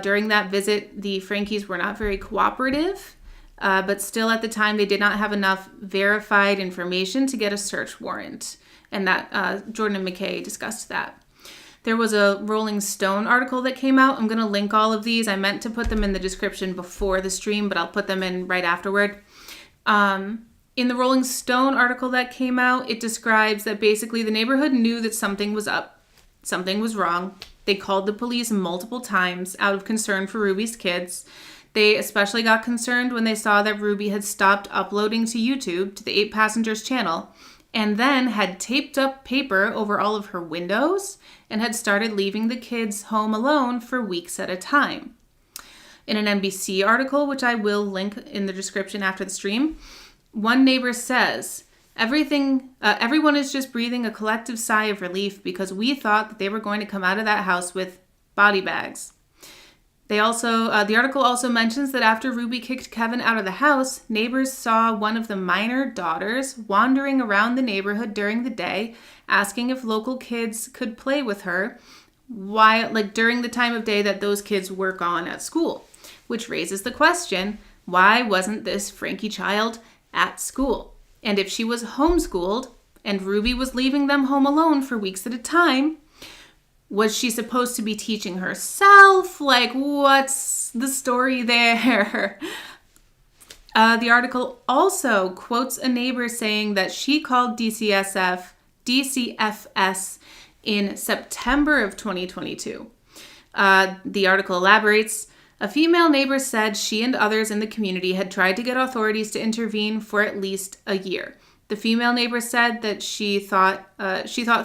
During that visit, the Frankies were not very cooperative, but still at the time they did not have enough verified information to get a search warrant. And that Jordan and McKay discussed that. There was a Rolling Stone article that came out. I'm going to link all of these. I meant to put them in the description before the stream, but I'll put them in right afterward. In the Rolling Stone article that came out, it describes that basically the neighborhood knew that something was up. Something was wrong. They called the police multiple times out of concern for Ruby's kids. They especially got concerned when they saw that Ruby had stopped uploading to YouTube to the 8 Passengers channel, and then had taped up paper over all of her windows and had started leaving the kids home alone for weeks at a time. In an NBC article, which I will link in the description after the stream, one neighbor says, everyone is just breathing a collective sigh of relief because we thought that they were going to come out of that house with body bags. The article also mentions that after Ruby kicked Kevin out of the house, neighbors saw one of the minor daughters wandering around the neighborhood during the day, asking if local kids could play with her during the time of day that those kids were gone at school, which raises the question, why wasn't this Frankie child at school? And if she was homeschooled and Ruby was leaving them home alone for weeks at a time, was she supposed to be teaching herself? What's the story there? The article also quotes a neighbor saying that she called DCFS in September of 2022. The article elaborates, a female neighbor said she and others in the community had tried to get authorities to intervene for at least a year. The female neighbor said that she thought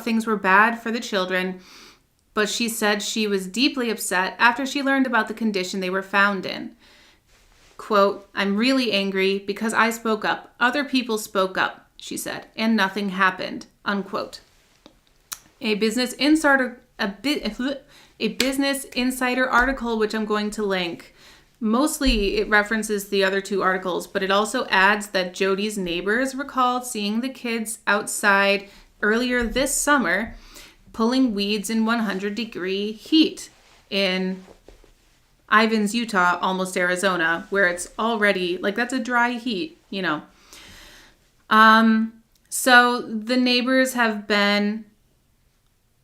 things were bad for the children, but she said she was deeply upset after she learned about the condition they were found in. Quote, I'm really angry because I spoke up. Other people spoke up, she said, and nothing happened, unquote. A Business Insider article, which I'm going to link, mostly it references the other 2 articles, but it also adds that Jodi's neighbors recalled seeing the kids outside earlier this summer pulling weeds in 100-degree heat in Ivins, Utah, almost Arizona, where it's already, that's a dry heat, So the neighbors have been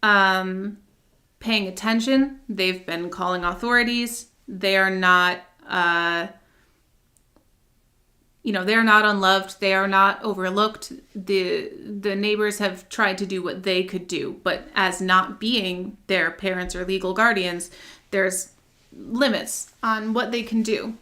paying attention. They've been calling authorities. They are not, they are not unloved. They are not overlooked. The neighbors have tried to do what they could do, but as not being their parents or legal guardians, there's limits on what they can do.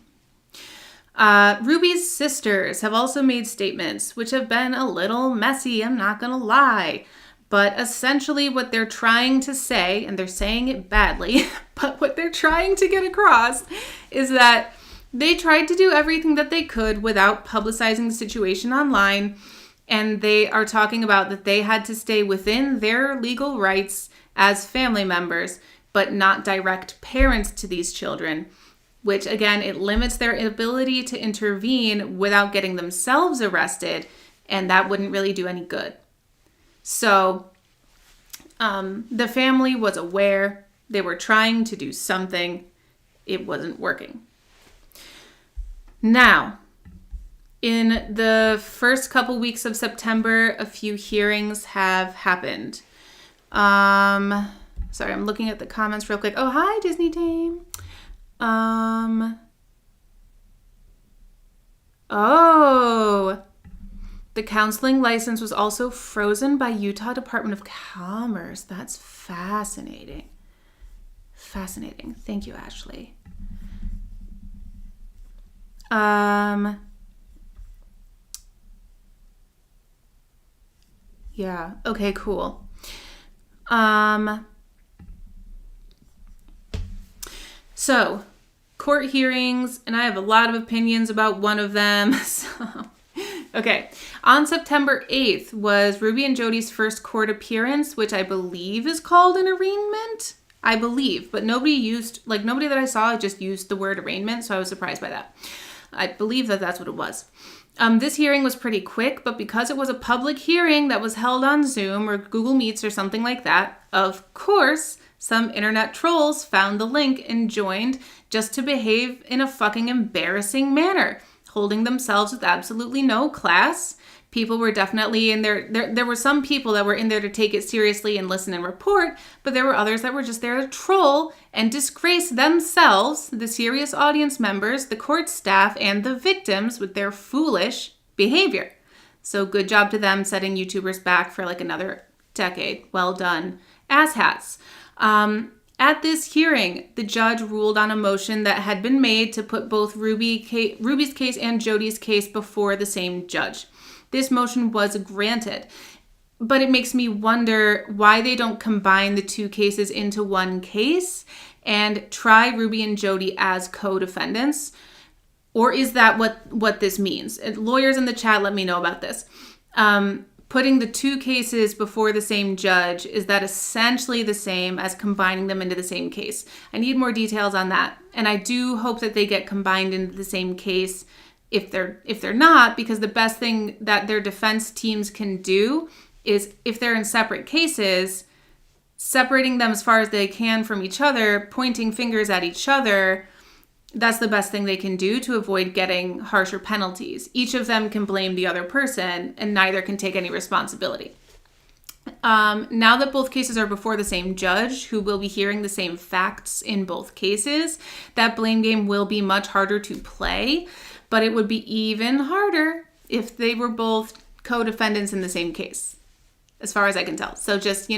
Ruby's sisters have also made statements, which have been a little messy, I'm not gonna lie. But essentially what they're trying to say, and they're saying it badly, but what they're trying to get across is that they tried to do everything that they could without publicizing the situation online, and they are talking about that they had to stay within their legal rights as family members, but not direct parents to these children, which again, it limits their ability to intervene without getting themselves arrested, and that wouldn't really do any good. So the family was aware. They were trying to do something. It wasn't working. Now, in the first couple weeks of September, a few hearings have happened. Sorry, I'm looking at the comments real quick. Oh, hi, Disney Dame. The counseling license was also frozen by Utah Department of Commerce. That's fascinating. Fascinating. Thank you, Ashley. Yeah. Okay, cool. So, court hearings, and I have a lot of opinions about one of them. Okay. On September 8th was Ruby and Jodi's first court appearance, which I believe is called an arraignment. I believe, but nobody that I saw just used the word arraignment, so I was surprised by that. I believe that that's what it was. This hearing was pretty quick, but because it was a public hearing that was held on Zoom or Google Meets or something like that, of course, some internet trolls found the link and joined just to behave in a fucking embarrassing manner, holding themselves with absolutely no class. People were definitely in there. There were some people that were in there to take it seriously and listen and report, but there were others that were just there to troll and disgrace themselves, the serious audience members, the court staff, and the victims with their foolish behavior. So good job to them setting YouTubers back for like another decade. Well done, asshats. At this hearing, the judge ruled on a motion that had been made to put both Ruby's case and Jodi's case before the same judge. This motion was granted, but it makes me wonder why they don't combine the two cases into one case and try Ruby and Jodi as co-defendants. Or is that what this means? Lawyers in the chat, let me know about this. Putting the two cases before the same judge, is that essentially the same as combining them into the same case? I need more details on that. And I do hope that they get combined into the same case if they're not, because the best thing that their defense teams can do is, if they're in separate cases, separating them as far as they can from each other, pointing fingers at each other. That's the best thing they can do to avoid getting harsher penalties. Each of them can blame the other person and neither can take any responsibility. Now that both cases are before the same judge, who will be hearing the same facts in both cases, that blame game will be much harder to play, but it would be even harder if they were both co-defendants in the same case, as far as I can tell. So just,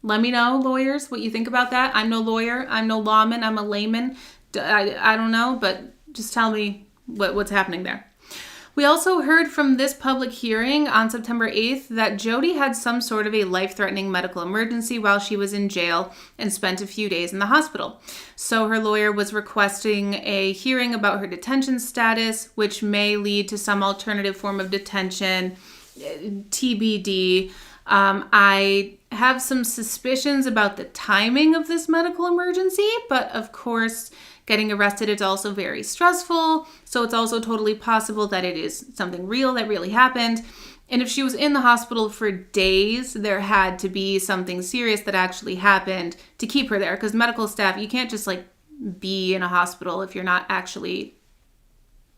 let me know, lawyers, what you think about that. I'm no lawyer. I'm no lawman. I'm a layman. I don't know, but just tell me what's happening there. We also heard from this public hearing on September 8th that Jodi had some sort of a life-threatening medical emergency while she was in jail and spent a few days in the hospital. So her lawyer was requesting a hearing about her detention status, which may lead to some alternative form of detention, TBD. I have some suspicions about the timing of this medical emergency, but of course, getting arrested is also very stressful, so it's also totally possible that it is something real that really happened. And if she was in the hospital for days, there had to be something serious that actually happened to keep her there, because medical staff, you can't just be in a hospital if you're not actually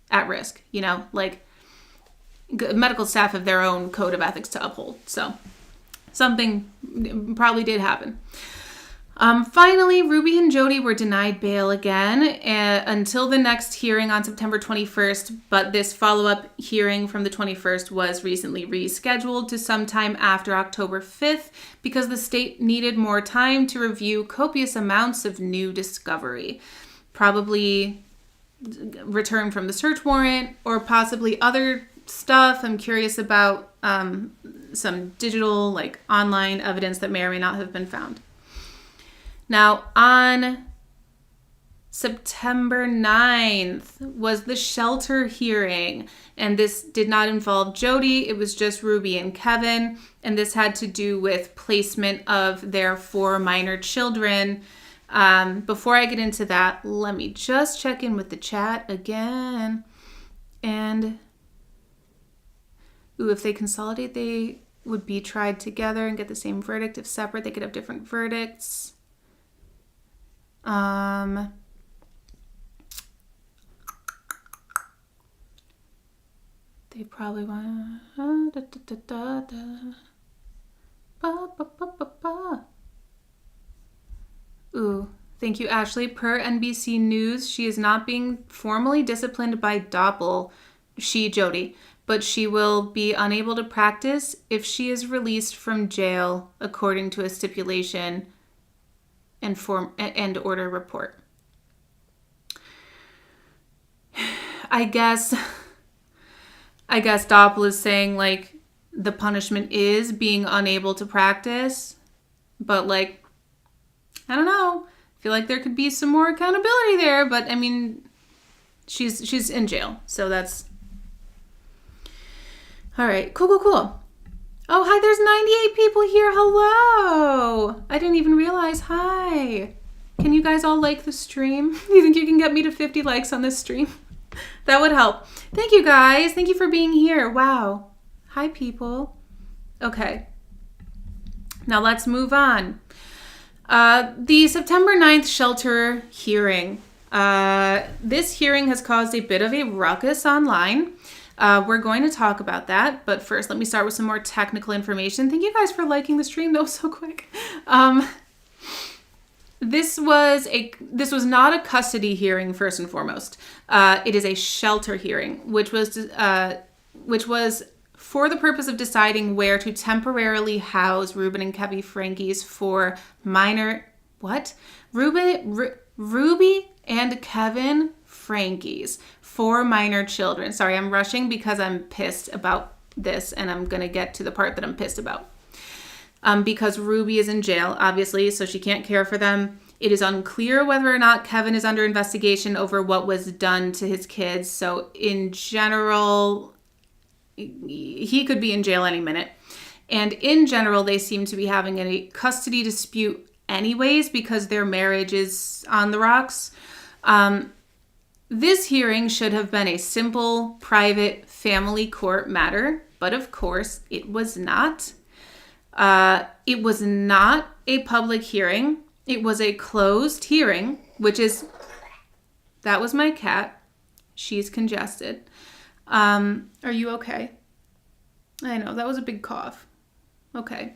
at risk, medical staff have their own code of ethics to uphold. So something probably did happen. Finally, Ruby and Jodi were denied bail again until the next hearing on September 21st, but this follow-up hearing from the 21st was recently rescheduled to sometime after October 5th because the state needed more time to review copious amounts of new discovery, probably return from the search warrant or possibly other stuff. I'm curious about some digital, online evidence that may or may not have been found. Now, on September 9th was the shelter hearing, and this did not involve Jodi. It was just Ruby and Kevin, and this had to do with placement of their 4 minor children. Before I get into that, let me just check in with the chat again. And if they consolidate, they would be tried together and get the same verdict. If separate, they could have different verdicts. They probably want Ooh, thank you, Ashley. Per NBC News, she is not being formally disciplined by Doppel, Jodi, but she will be unable to practice if she is released from jail, according to a stipulation and order report. I guess Doppel is saying the punishment is being unable to practice, but I don't know. I feel like there could be some more accountability there, but I mean, she's in jail, so that's all right. Cool. Oh, hi, there's 98 people here. Hello. I didn't even realize. Hi. Can you guys all like the stream? You think you can get me to 50 likes on this stream? That would help. Thank you guys. Thank you for being here. Wow. Hi, people. Okay. Now let's move on. The September 9th shelter hearing. This hearing has caused a bit of a ruckus online. We're going to talk about that, but first let me start with some more technical information. Thank you guys for liking the stream. That was so quick. This was not a custody hearing, first and foremost. It is a shelter hearing, which was for the purpose of deciding where to temporarily house Ruben and Kevin Frankes for minor... What? Ruby and Kevin Frankes for minor children. Sorry, I'm rushing because I'm pissed about this, and I'm going to get to the part that I'm pissed about. Because Ruby is in jail, obviously, so she can't care for them. It is unclear whether or not Kevin is under investigation over what was done to his kids. So in general, he could be in jail any minute. And in general, they seem to be having a custody dispute anyways because their marriage is on the rocks. This hearing should have been a simple, private family court matter, but of course it was not. It was not a public hearing. It was a closed hearing, that was my cat. She's congested. Are you okay? I know, that was a big cough. Okay.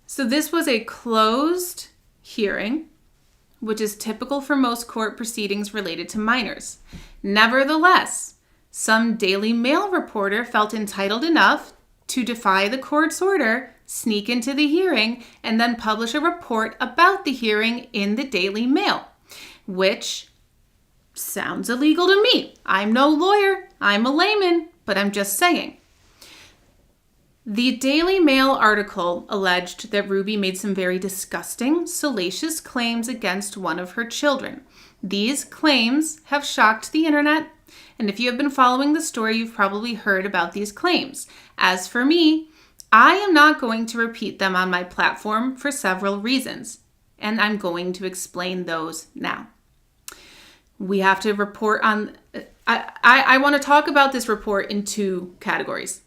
So this was a closed hearing, which is typical for most court proceedings related to minors. Nevertheless, some Daily Mail reporter felt entitled enough to defy the court's order, sneak into the hearing, and then publish a report about the hearing in the Daily Mail, which sounds illegal to me. I'm no lawyer, I'm a layman, but I'm just saying. The Daily Mail article alleged that Ruby made some very disgusting, salacious claims against one of her children. These claims have shocked the internet, and if you have been following the story, you've probably heard about these claims. As for me, I am not going to repeat them on my platform for several reasons, and I'm going to explain those now. We have to report on... I want to talk about this report in two categories.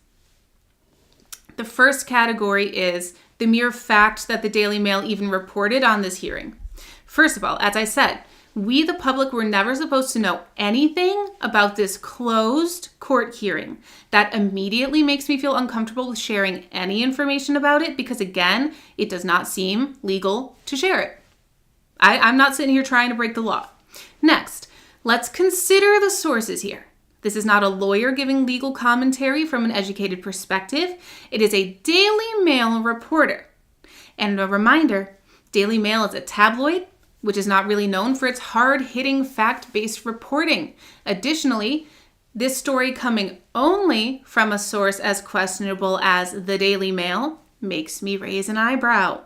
The first category is the mere fact that the Daily Mail even reported on this hearing. First of all, as I said, we, the public, were never supposed to know anything about this closed court hearing. That immediately makes me feel uncomfortable with sharing any information about it because, again, it does not seem legal to share it. I'm not sitting here trying to break the law. Next, let's consider the sources here. This is not a lawyer giving legal commentary from an educated perspective. It is a Daily Mail reporter. And a reminder, Daily Mail is a tabloid, which is not really known for its hard-hitting, fact-based reporting. Additionally, this story coming only from a source as questionable as the Daily Mail makes me raise an eyebrow.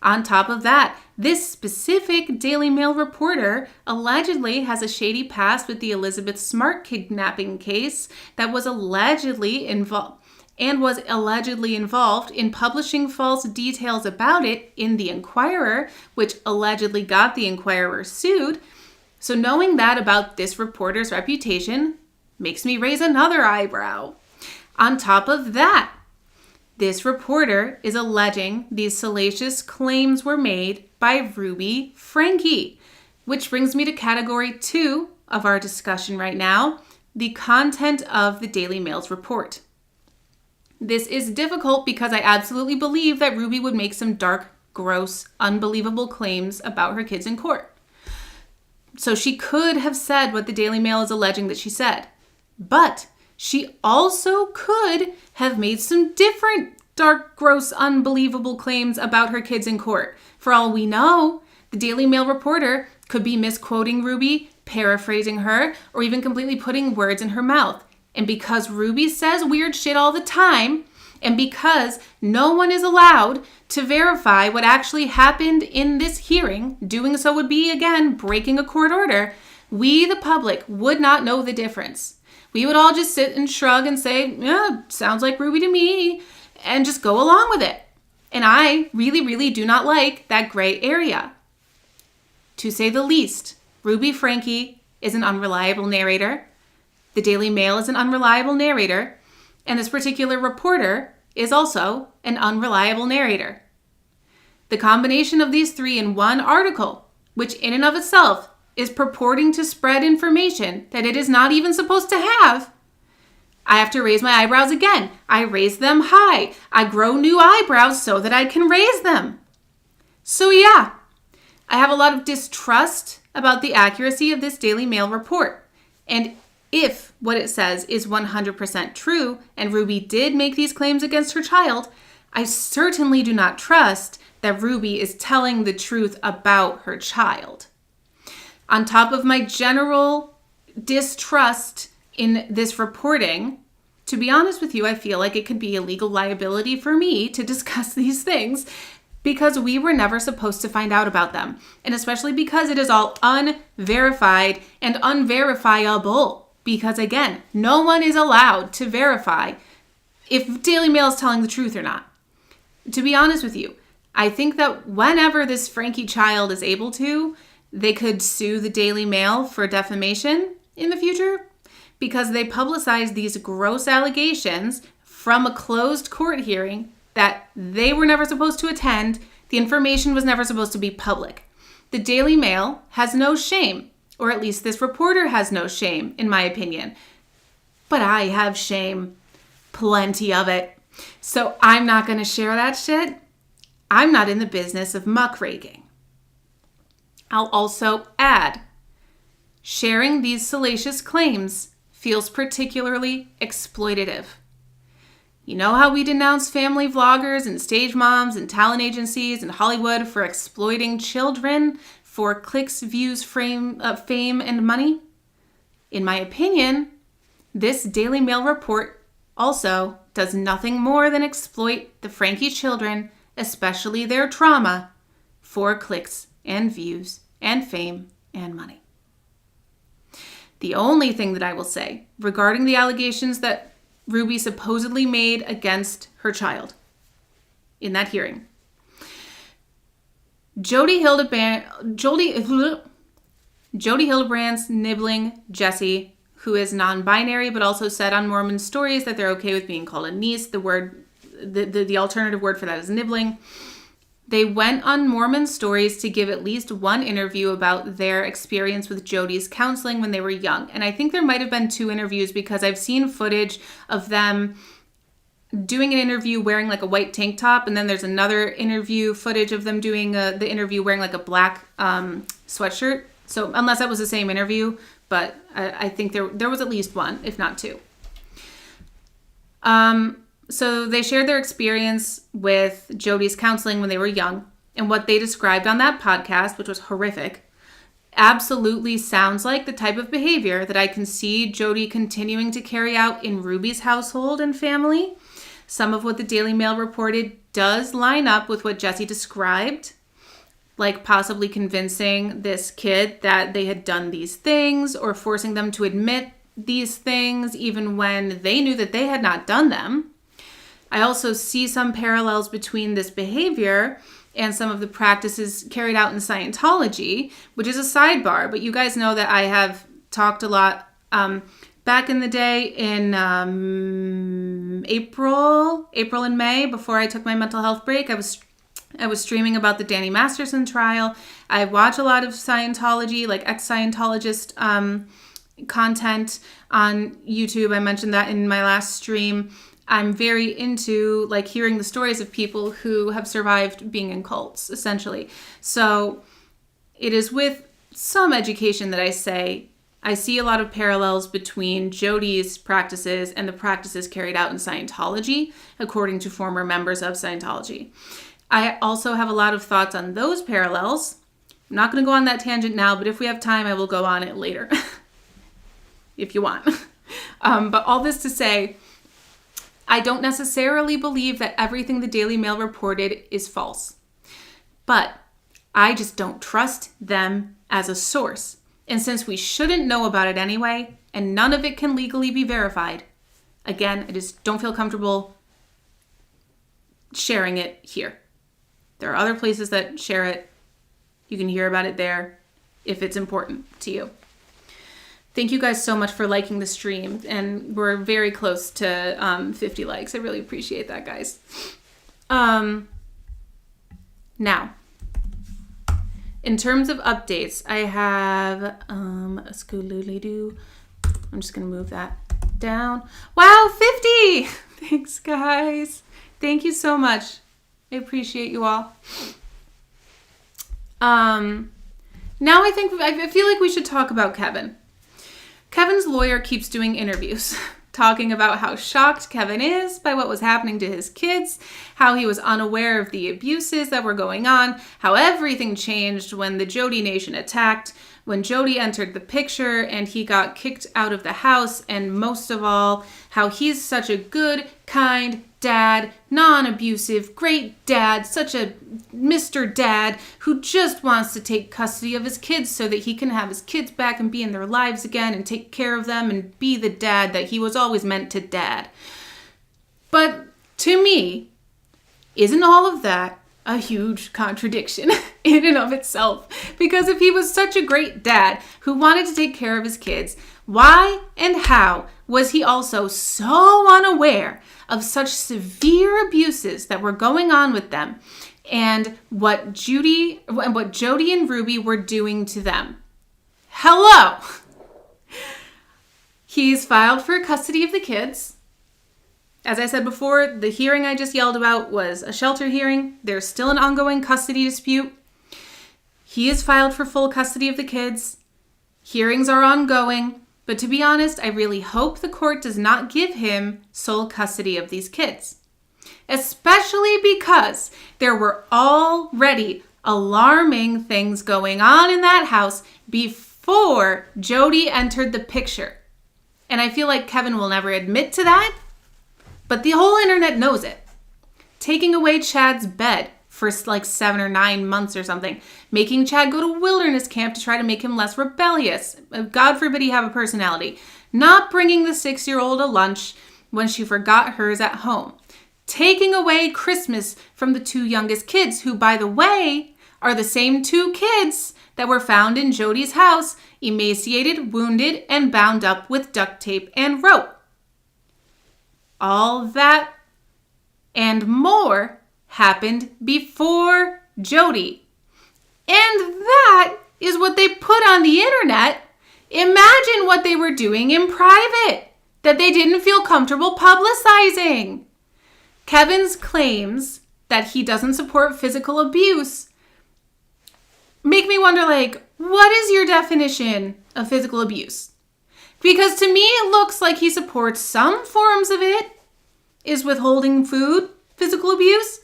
On top of that, this specific Daily Mail reporter allegedly has a shady past with the Elizabeth Smart kidnapping case that was allegedly involved in publishing false details about it in the Inquirer, which allegedly got the Inquirer sued. So knowing that about this reporter's reputation makes me raise another eyebrow. On top of that, this reporter is alleging these salacious claims were made by Ruby Franke, which brings me to category 2 of our discussion right now, the content of the Daily Mail's report. This is difficult because I absolutely believe that Ruby would make some dark, gross, unbelievable claims about her kids in court. So she could have said what the Daily Mail is alleging that she said, but she also could have made some different dark, gross, unbelievable claims about her kids in court. For all we know, the Daily Mail reporter could be misquoting Ruby, paraphrasing her, or even completely putting words in her mouth. And because Ruby says weird shit all the time, and because no one is allowed to verify what actually happened in this hearing, doing so would be, again, breaking a court order, we, the public, would not know the difference. We would all just sit and shrug and say, yeah, sounds like Ruby to me, and just go along with it. And I really, really do not like that gray area. To say the least, Ruby Franke is an unreliable narrator. The Daily Mail is an unreliable narrator. And this particular reporter is also an unreliable narrator. The combination of these three in one article, which in and of itself is purporting to spread information that it is not even supposed to have, I have to raise my eyebrows again. I raise them high. I grow new eyebrows so that I can raise them. So yeah, I have a lot of distrust about the accuracy of this Daily Mail report. And if what it says is 100% true and Ruby did make these claims against her child, I certainly do not trust that Ruby is telling the truth about her child. On top of my general distrust in this reporting, to be honest with you, I feel like it could be a legal liability for me to discuss these things because we were never supposed to find out about them. And especially because it is all unverified and unverifiable. Because again, no one is allowed to verify if Daily Mail is telling the truth or not. To be honest with you, I think that whenever this Franke child is able to, they could sue the Daily Mail for defamation in the future because they publicized these gross allegations from a closed court hearing that they were never supposed to attend. The information was never supposed to be public. The Daily Mail has no shame, or at least this reporter has no shame, in my opinion. But I have shame, plenty of it. So I'm not going to share that shit. I'm not in the business of muckraking. I'll also add, sharing these salacious claims feels particularly exploitative. You know how we denounce family vloggers and stage moms and talent agencies in Hollywood for exploiting children for clicks, views, fame, and money? In my opinion, this Daily Mail report also does nothing more than exploit the Franke children, especially their trauma, for clicks and views and fame and money. The only thing that I will say regarding the allegations that Ruby supposedly made against her child in that hearing, Jodi Hildebrandt's nibbling Jessie, who is non-binary but also said on Mormon stories that they're okay with being called a niece. The alternative word for that is nibbling. They went on Mormon stories to give at least one interview about their experience with Jodi's counseling when they were young. And I think there might have been 2 interviews because I've seen footage of them doing an interview wearing like a white tank top. And then there's another interview footage of them doing the interview wearing like a black sweatshirt. So unless that was the same interview, but I think there was at least 1, if not 2. So they shared their experience with Jodi's counseling when they were young, and what they described on that podcast, which was horrific, absolutely sounds like the type of behavior that I can see Jodi continuing to carry out in Ruby's household and family. Some of what the Daily Mail reported does line up with what Jessie described, like possibly convincing this kid that they had done these things or forcing them to admit these things even when they knew that they had not done them. I also see some parallels between this behavior and some of the practices carried out in Scientology, which is a sidebar, but you guys know that I have talked a lot back in the day in April and May, before I took my mental health break. I was streaming about the Danny Masterson trial. I watch a lot of Scientology, like ex-Scientologist content on YouTube. I mentioned that in my last stream. I'm very into like hearing the stories of people who have survived being in cults, essentially. So it is with some education that I say I see a lot of parallels between Jodi's practices and the practices carried out in Scientology, according to former members of Scientology. I also have a lot of thoughts on those parallels. I'm not going to go on that tangent now, but if we have time, I will go on it later, if you want. But all this to say, I don't necessarily believe that everything the Daily Mail reported is false, but I just don't trust them as a source. And since we shouldn't know about it anyway, and none of it can legally be verified, again, I just don't feel comfortable sharing it here. There are other places that share it. You can hear about it there if it's important to you. Thank you guys so much for liking the stream, and we're very close to 50 likes. I really appreciate that, guys. Now, in terms of updates, I have I'm just gonna move that down. Wow, 50! Thanks, guys. Thank you so much. I appreciate you all. Now I feel like we should talk about Kevin. Kevin's lawyer keeps doing interviews, talking about how shocked Kevin is by what was happening to his kids, how he was unaware of the abuses that were going on, how everything changed when the Jodi Nation attacked, when Jodi entered the picture and he got kicked out of the house, and most of all, how he's such a good, kind dad, non-abusive, great dad, such a Mr. Dad who just wants to take custody of his kids so that he can have his kids back and be in their lives again and take care of them and be the dad that he was always meant to dad. But to me, isn't all of that a huge contradiction in and of itself? Because if he was such a great dad who wanted to take care of his kids, why and how was he also so unaware of such severe abuses that were going on with them and what Jodi and Ruby were doing to them? Hello! He's filed for custody of the kids. As I said before, the hearing I just yelled about was a shelter hearing. There's still an ongoing custody dispute. He is filed for full custody of the kids. Hearings are ongoing. But to be honest, I really hope the court does not give him sole custody of these kids. Especially because there were already alarming things going on in that house before Jodi entered the picture. And I feel like Kevin will never admit to that, but the whole internet knows it. Taking away Chad's bed for like 7 or 9 months or something. Making Chad go to wilderness camp to try to make him less rebellious. God forbid he have a personality. Not bringing the 6-year-old a lunch when she forgot hers at home. Taking away Christmas from the 2 youngest kids, who, by the way, are the same 2 kids that were found in Jodi's house, emaciated, wounded, and bound up with duct tape and rope. All that and more happened before Jodi. And that is what they put on the internet. Imagine what they were doing in private that they didn't feel comfortable publicizing. Kevin's claims that he doesn't support physical abuse make me wonder, what is your definition of physical abuse? Because to me, it looks like he supports some forms of it. Is withholding food physical abuse?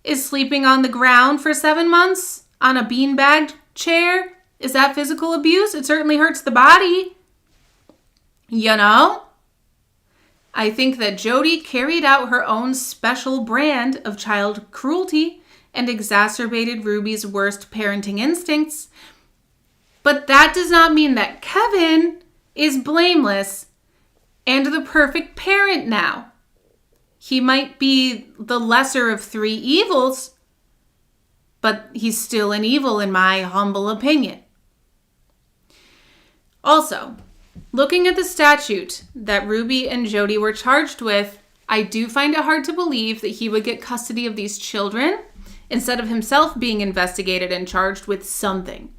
Is sleeping on the ground for 7 months on a beanbag chair? Is that physical abuse? It certainly hurts the body. You know? I think that Jodi carried out her own special brand of child cruelty and exacerbated Ruby's worst parenting instincts. But that does not mean that Kevin is blameless and the perfect parent now. He might be the lesser of 3 evils, but he's still an evil in my humble opinion. Also, looking at the statute that Ruby and Jodi were charged with, I do find it hard to believe that he would get custody of these children instead of himself being investigated and charged with something.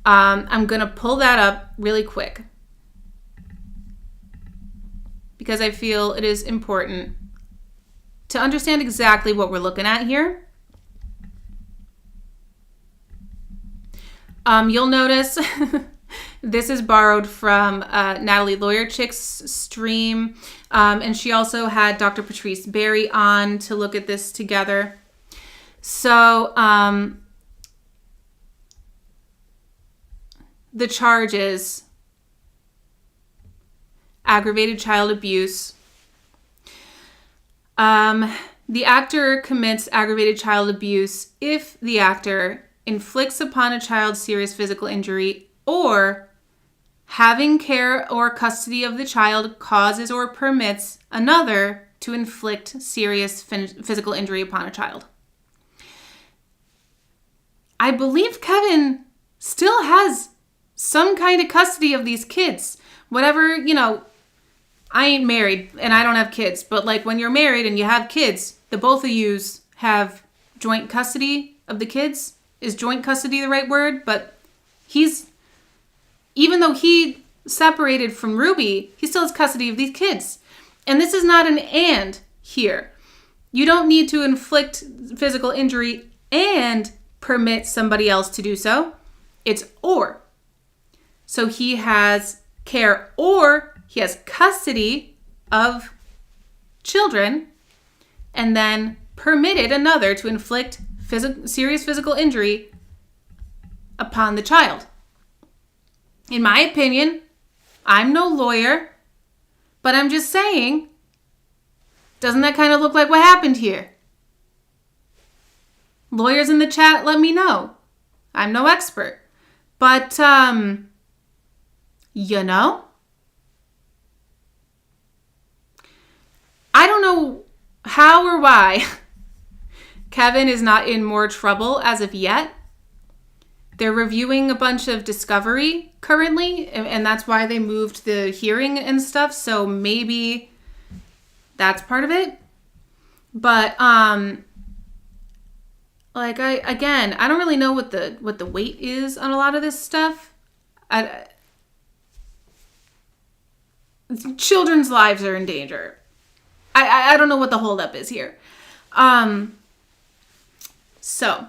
I'm going to pull that up really quick because I feel it is important to understand exactly what we're looking at here. You'll notice this is borrowed from Natalie Lawyer Chick's stream, and she also had Dr. Patrice Berry on to look at this together. So the charge is aggravated child abuse. The actor commits aggravated child abuse if the actor inflicts upon a child serious physical injury or having care or custody of the child causes or permits another to inflict serious physical injury upon a child. I believe Kevin still has some kind of custody of these kids. Whatever, I ain't married and I don't have kids, but like when you're married and you have kids, the both of yous have joint custody of the kids. Is joint custody the right word? But even though he separated from Ruby, he still has custody of these kids. And this is not an and here. You don't need to inflict physical injury and permit somebody else to do so. It's or. So he has care or he has custody of children and then permitted another to inflict serious physical injury upon the child. In my opinion, I'm no lawyer, but I'm just saying, doesn't that kind of look like what happened here? Lawyers in the chat, let me know. I'm no expert. But, I don't know how or why Kevin is not in more trouble as of yet. They're reviewing a bunch of discovery currently, and that's why they moved the hearing and stuff. So maybe that's part of it. But I don't really know what the weight is on a lot of this stuff. Children's lives are in danger. I don't know what the holdup is here. So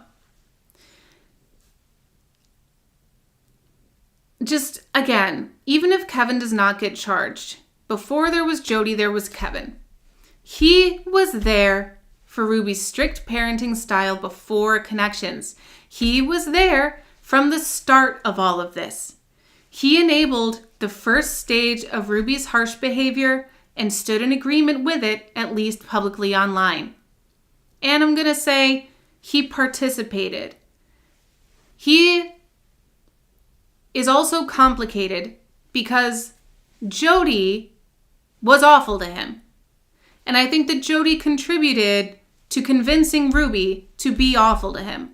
just again, even if Kevin does not get charged, before there was Jodi, there was Kevin. He was there for Ruby's strict parenting style before Connections. He was there from the start of all of this. He enabled the first stage of Ruby's harsh behavior and stood in agreement with it, at least publicly online. And I'm going to say he participated. He is also complicated because Jodi was awful to him. And I think that Jodi contributed to convincing Ruby to be awful to him.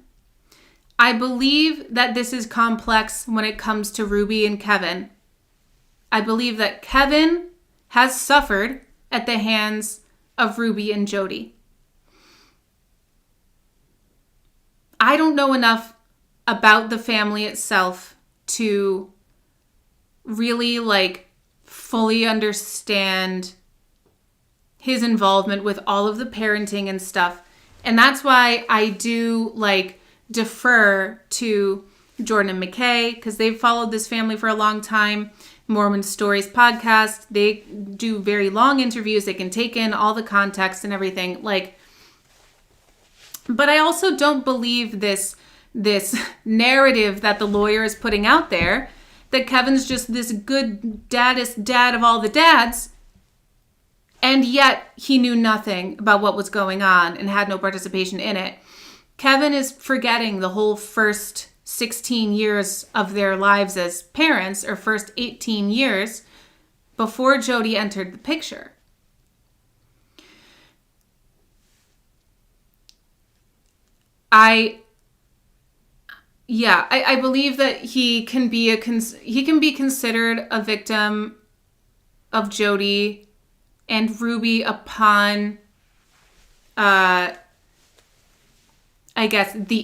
I believe that this is complex when it comes to Ruby and Kevin. I believe that Kevin has suffered at the hands of Ruby and Jodi. I don't know enough about the family itself to really fully understand his involvement with all of the parenting and stuff. And that's why I do defer to Jordan and McKay, because they've followed this family for a long time. Mormon Stories podcast, they do very long interviews. They can take in all the context and everything. But I also don't believe this narrative that the lawyer is putting out there, that Kevin's just this good dad of all the dads, and yet he knew nothing about what was going on and had no participation in it. Kevin is forgetting the whole first 16 years of their lives as parents, or first 18 years before Jodi entered the picture. I believe that he can be considered a victim of Jodi and Ruby upon the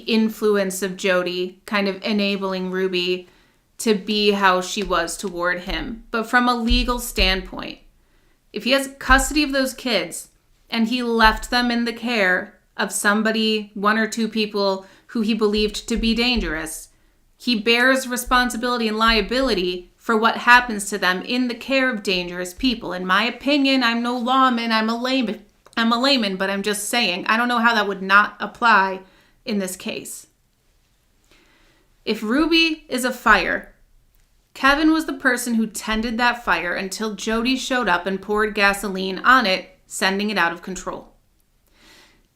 influence of Jodi kind of enabling Ruby to be how she was toward him. But from a legal standpoint, if he has custody of those kids and he left them in the care of somebody, one or two people who he believed to be dangerous, he bears responsibility and liability for what happens to them in the care of dangerous people. In my opinion, I'm no lawman, I'm a layman, but I'm just saying, I don't know how that would not apply in this case. If Ruby is a fire, Kevin was the person who tended that fire until Jodi showed up and poured gasoline on it, sending it out of control.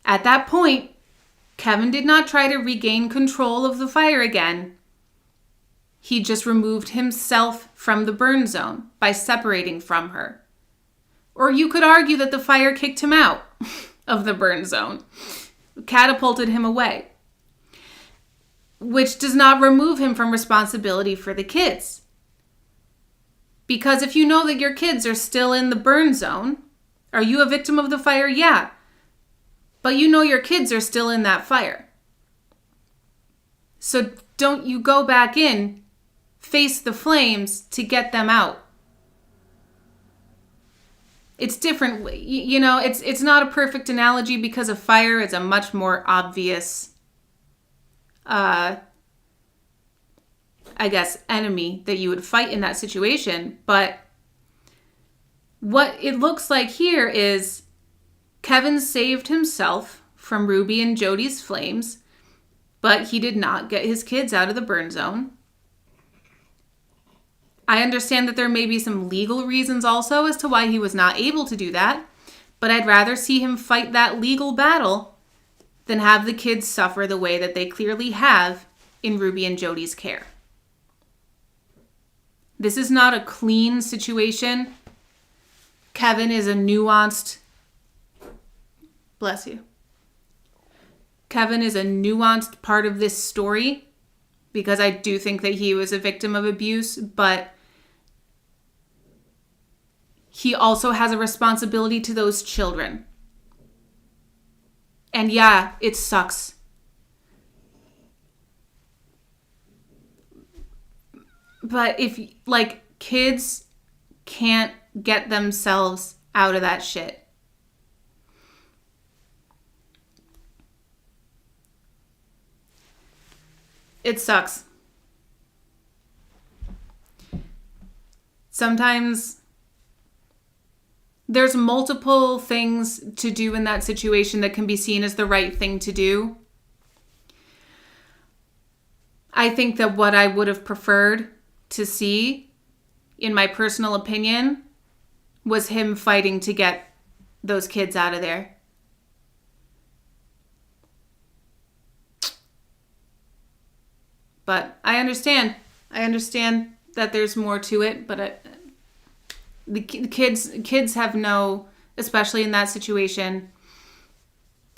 At that point, Kevin did not try to regain control of the fire again. He just removed himself from the burn zone by separating from her. Or you could argue that the fire kicked him out of the burn zone, catapulted him away. which does not remove him from responsibility for the kids. Because if you know that your kids are still in the burn zone, are you a victim of the fire? Yeah. But you know your kids are still in that fire. So don't you go back in, face the flames to get them out. It's different. You know, it's not a perfect analogy because a fire is a much more obvious, I guess, enemy that you would fight in that situation. But what it looks like here is Kevin saved himself from Ruby and Jodi's flames, but he did not get his kids out of the burn zone. I understand that there may be some legal reasons also as to why he was not able to do that, but I'd rather see him fight that legal battle than have the kids suffer the way that they clearly have in Ruby and Jodi's care. This is not a clean situation. Kevin is a nuanced... Bless you. Kevin is a nuanced part of this story because I do think that he was a victim of abuse, but he also has a responsibility to those children. And yeah, it sucks. But if, like, kids can't get themselves out of that shit. It sucks. Sometimes there's multiple things to do in that situation that can be seen as the right thing to do. I think that what I would have preferred to see, in my personal opinion, was him fighting to get those kids out of there. But I understand. I understand that there's more to it, but the kids have no, especially in that situation,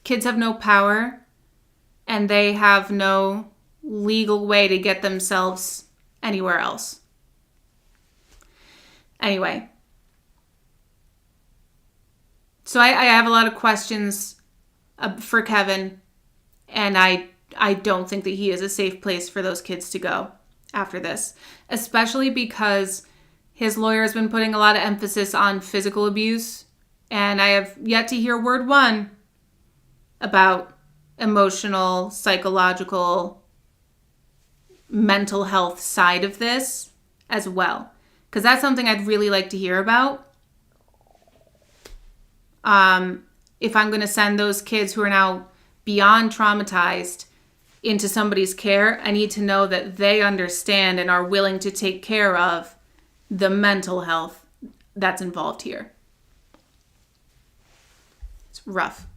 kids have no power and they have no legal way to get themselves anywhere else. Anyway. So I have a lot of questions for Kevin, and I don't think that he is a safe place for those kids to go after this, especially because his lawyer has been putting a lot of emphasis on physical abuse, and I have yet to hear word one about emotional, psychological, mental health side of this as well, because that's something I'd really like to hear about. If I'm going to send those kids who are now beyond traumatized into somebody's care, I need to know that they understand and are willing to take care of the mental health that's involved here. It's rough.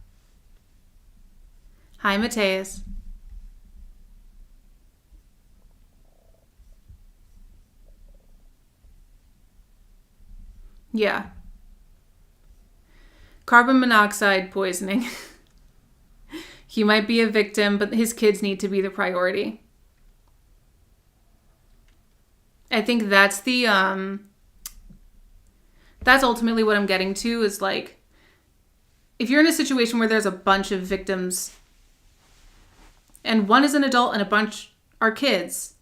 Hi, Mateus. Yeah. Carbon monoxide poisoning. He might be a victim, but his kids need to be the priority. I think that's that's ultimately what I'm getting to, is like, if you're in a situation where there's a bunch of victims and one is an adult and a bunch are kids,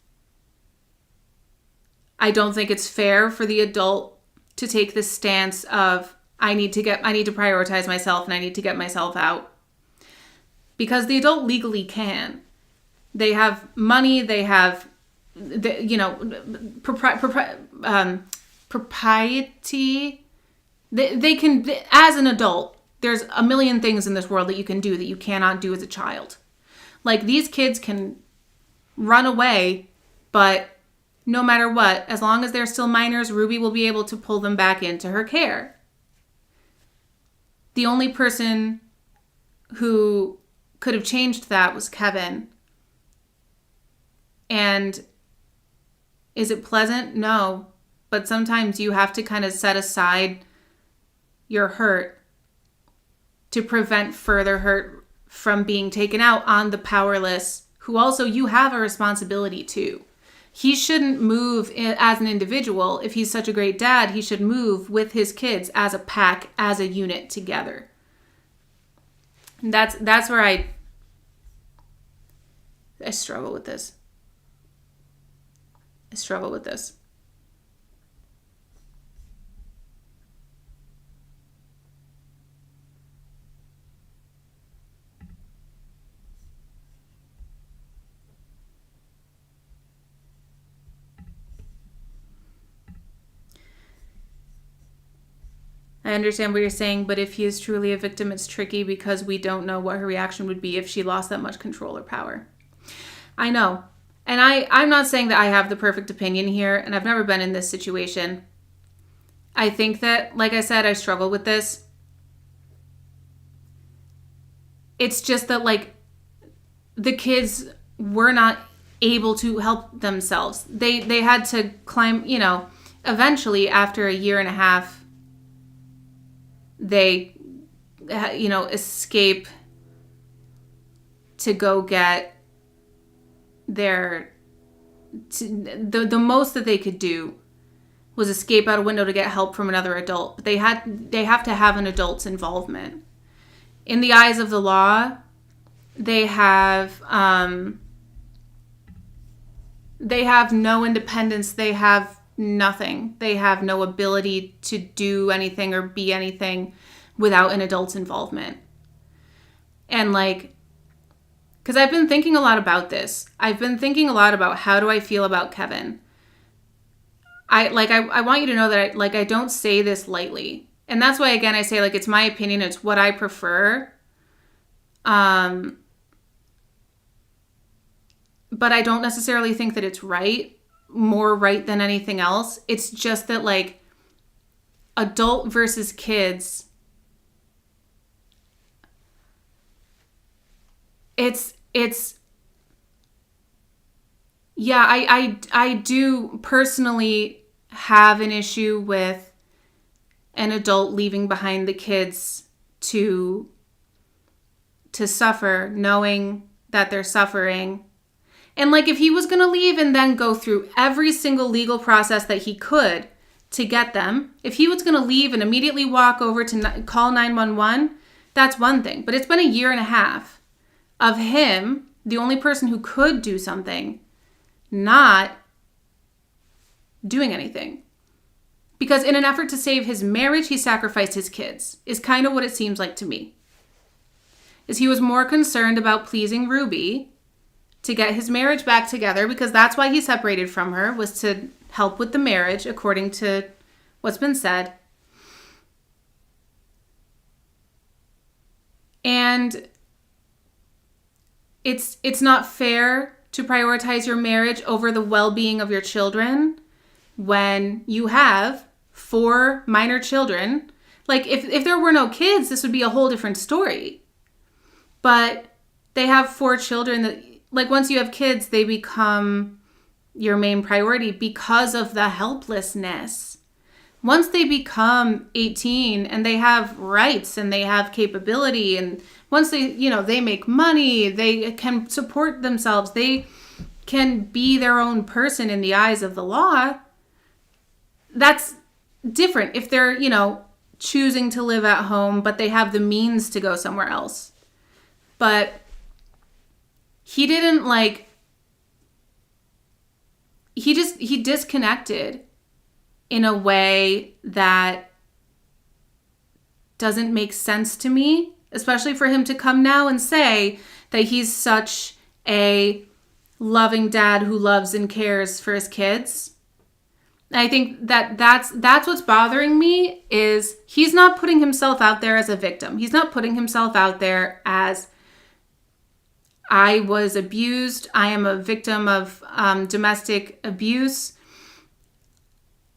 I don't think it's fair for the adult to take the stance of, I need to prioritize myself and I need to get myself out. Because the adult legally can. They have money, they have, propriety. They can, as an adult, there's a million things in this world that you can do that you cannot do as a child. Like, these kids can run away, but no matter what, as long as they're still minors, Ruby will be able to pull them back into her care. The only person who could have changed that was Kevin. And is it pleasant? No. But sometimes you have to kind of set aside your hurt to prevent further hurt from being taken out on the powerless who also you have a responsibility to. He shouldn't move as an individual. If he's such a great dad, he should move with his kids as a pack, as a unit together. And that's where I struggle with this. I struggle with this. I understand what you're saying, but if he is truly a victim, it's tricky because we don't know what her reaction would be if she lost that much control or power. I know. And I'm not saying that I have the perfect opinion here, and I've never been in this situation. I think that, like I said, I struggle with this. It's just that, like, the kids were not able to help themselves. They had to climb, eventually after a year and a half, they, escape to go get the most that they could do was escape out a window to get help from another adult. But they have to have an adult's involvement. In the eyes of the law, they have no independence. They have nothing. They have no ability to do anything or be anything without an adult's involvement. And because I've been thinking a lot about this. I've been thinking a lot about how do I feel about Kevin. I want you to know that I don't say this lightly. And that's why, again, I say, it's my opinion. It's what I prefer. But I don't necessarily think that it's right. More right than anything else. It's just that adult versus kids, I do personally have an issue with an adult leaving behind the kids to suffer, knowing that they're suffering. And if he was going to leave and then go through every single legal process that he could to get them, if he was going to leave and immediately walk over to call 911, that's one thing. But it's been a year and a half of him, the only person who could do something, not doing anything. Because in an effort to save his marriage, he sacrificed his kids, is kind of what it seems like to me. Is he was more concerned about pleasing Ruby to get his marriage back together, because that's why he separated from her, was to help with the marriage, according to what's been said. And it's not fair to prioritize your marriage over the well-being of your children when you have 4 minor children. If there were no kids, this would be a whole different story. But they have 4 children that, once you have kids, they become your main priority because of the helplessness. Once they become 18 and they have rights and they have capability, and once they make money, they can support themselves, they can be their own person in the eyes of the law, that's different. If they're, choosing to live at home, but they have the means to go somewhere else. But he didn't he disconnected in a way that doesn't make sense to me, especially for him to come now and say that he's such a loving dad who loves and cares for his kids. I think that's what's bothering me, is he's not putting himself out there as a victim. He's not putting himself out there as, I was abused, I am a victim of domestic abuse.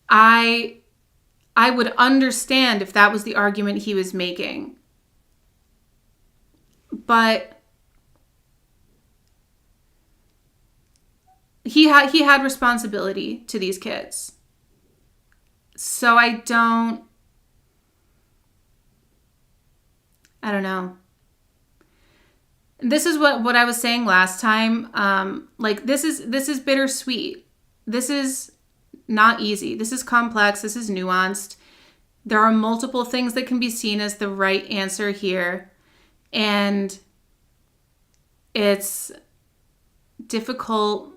I would understand if that was the argument he was making. But he had responsibility to these kids. So I don't know. this is what I was saying last time. Like this is bittersweet. This is not easy. This is complex. This is nuanced. There are multiple things that can be seen as the right answer here. And it's difficult,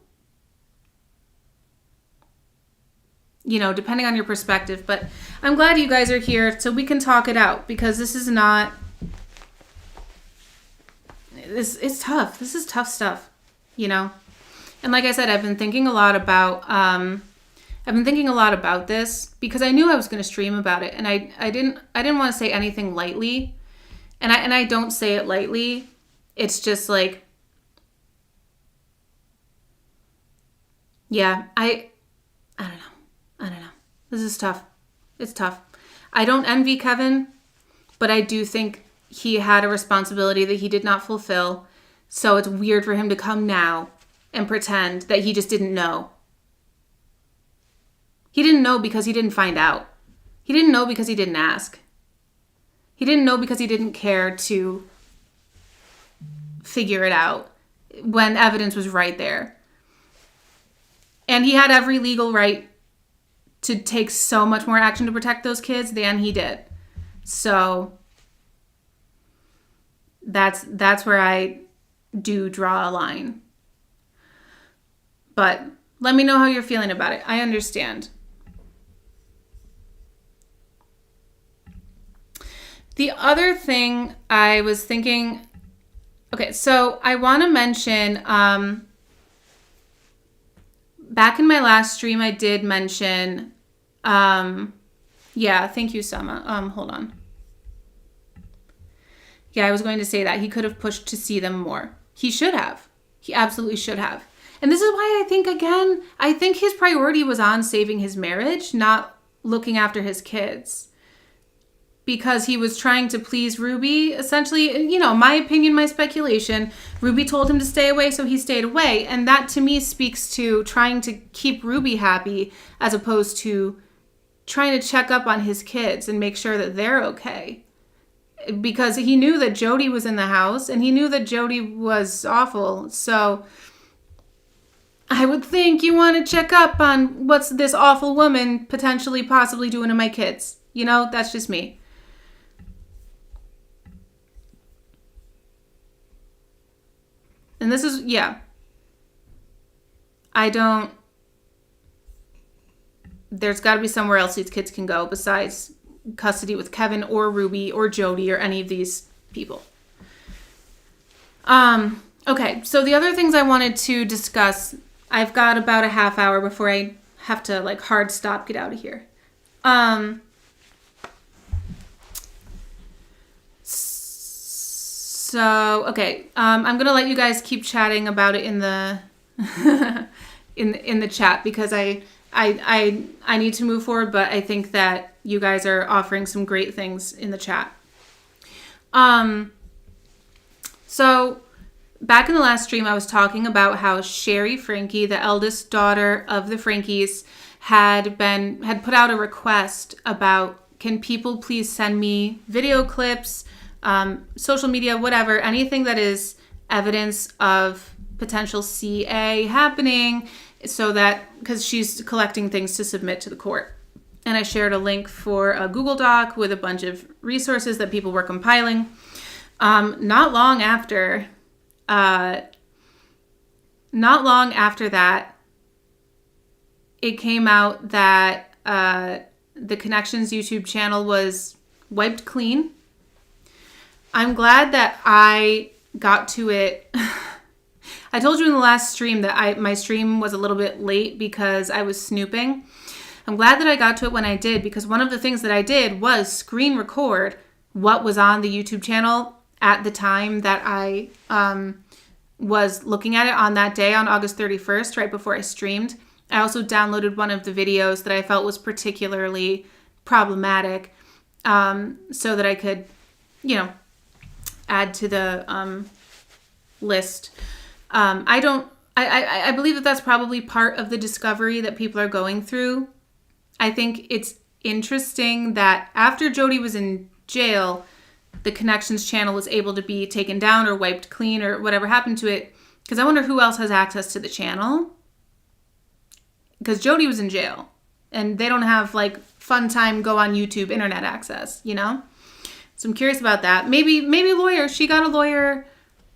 you know, depending on your perspective. But I'm glad you guys are here so we can talk it out, because this is not... It's tough. This is tough stuff, you know? And like I said, I've been thinking a lot about this because I knew I was going to stream about it, and I didn't want to say anything lightly, and I don't say it lightly. It's just like, yeah, I don't know. This is tough. It's tough. I don't envy Kevin, but I do think he had a responsibility that he did not fulfill. So it's weird for him to come now and pretend that he just didn't know. He didn't know because he didn't find out. He didn't know because he didn't ask. He didn't know because he didn't care to figure it out when evidence was right there. And he had every legal right to take so much more action to protect those kids than he did. So that's where I do draw a line. But let me know how you're feeling about it. I understand. The other thing I was thinking, okay, so I want to mention, back in my last stream, I did mention, yeah, thank you, Sama. Hold on. Yeah, I was going to say that. He could have pushed to see them more. He should have. He absolutely should have. And this is why I think his priority was on saving his marriage, not looking after his kids. Because he was trying to please Ruby. Essentially, you know, my opinion, my speculation, Ruby told him to stay away, so he stayed away. And that to me speaks to trying to keep Ruby happy as opposed to trying to check up on his kids and make sure that they're okay. Because he knew that Jodi was in the house and he knew that Jodi was awful. So I would think you want to check up on what's this awful woman potentially possibly doing to my kids. You know, that's just me. And this is, yeah. There's got to be somewhere else these kids can go besides custody with Kevin or Ruby or Jodi or any of these people. Okay, so the other things I wanted to discuss, I've got about a half hour before I have to like hard stop, get out of here. So, okay, I'm gonna let you guys keep chatting about it in the in the chat because I need to move forward, but I think that you guys are offering some great things in the chat. So back in the last stream, I was talking about how Sherry Franke, the eldest daughter of the Frankes, had put out a request about, can people please send me video clips, social media, whatever, anything that is evidence of potential CA happening, so that, because she's collecting things to submit to the court. And I shared a link for a Google Doc with a bunch of resources that people were compiling. Not long after that, it came out that the Connexions YouTube channel was wiped clean. I'm glad that I got to it. I told you in the last stream that my stream was a little bit late because I was snooping. I'm glad that I got to it when I did, because one of the things that I did was screen record what was on the YouTube channel at the time that I was looking at it on that day, on August 31st, right before I streamed. I also downloaded one of the videos that I felt was particularly problematic, so that I could, add to the list. I believe that that's probably part of the discovery that people are going through. I think it's interesting that after Jodi was in jail, the Connections channel is able to be taken down or wiped clean or whatever happened to it. Because I wonder who else has access to the channel. Because Jodi was in jail. And they don't have, like, fun time, go on YouTube, internet access, you know? So I'm curious about that. Maybe lawyer. She got a lawyer.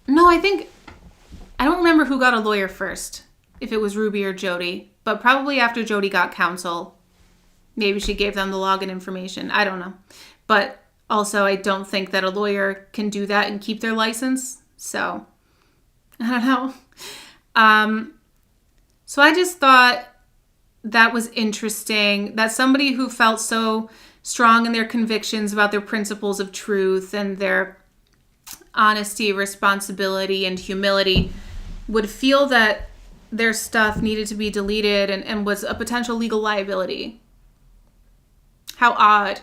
No, I don't remember who got a lawyer first. If it was Ruby or Jodi. But probably after Jodi got counsel. Maybe she gave them the login information. I don't know. But also, I don't think that a lawyer can do that and keep their license. So, I don't know. So I just thought that was interesting. That somebody who felt so strong in their convictions about their principles of truth and their honesty, responsibility, and humility would feel that their stuff needed to be deleted and was a potential legal liability. How odd.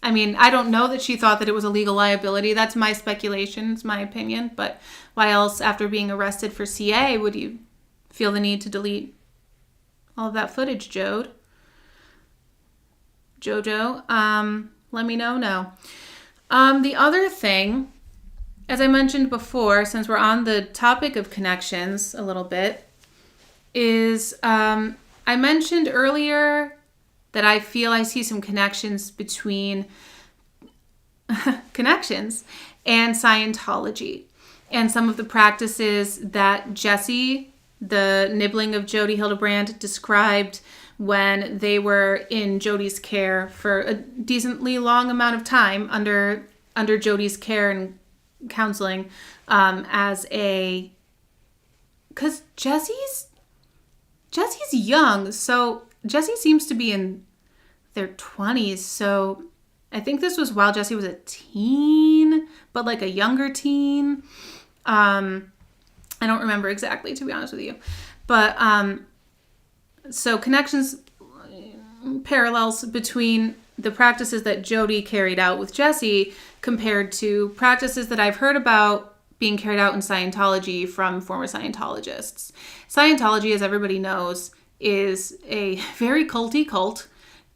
I mean, I don't know that she thought that it was a legal liability. That's my speculation, it's my opinion. But why else, after being arrested for CA, would you feel the need to delete all of that footage, Jojo? Let me know now. The other thing, as I mentioned before, since we're on the topic of connections a little bit, is I mentioned earlier that I feel I see some connections between Connections and Scientology and some of the practices that Jesse, the nibbling of Jodi Hildebrandt, described when they were in Jodi's care for a decently long amount of time under Jodi's care and counseling because Jesse's young, so Jesse seems to be in their 20s, so I think this was while Jesse was a teen, but like a younger teen. I don't remember exactly, to be honest with you. But so Connections, parallels between the practices that Jodi carried out with Jesse compared to practices that I've heard about being carried out in Scientology from former Scientologists. Scientology, as everybody knows, is a very culty cult,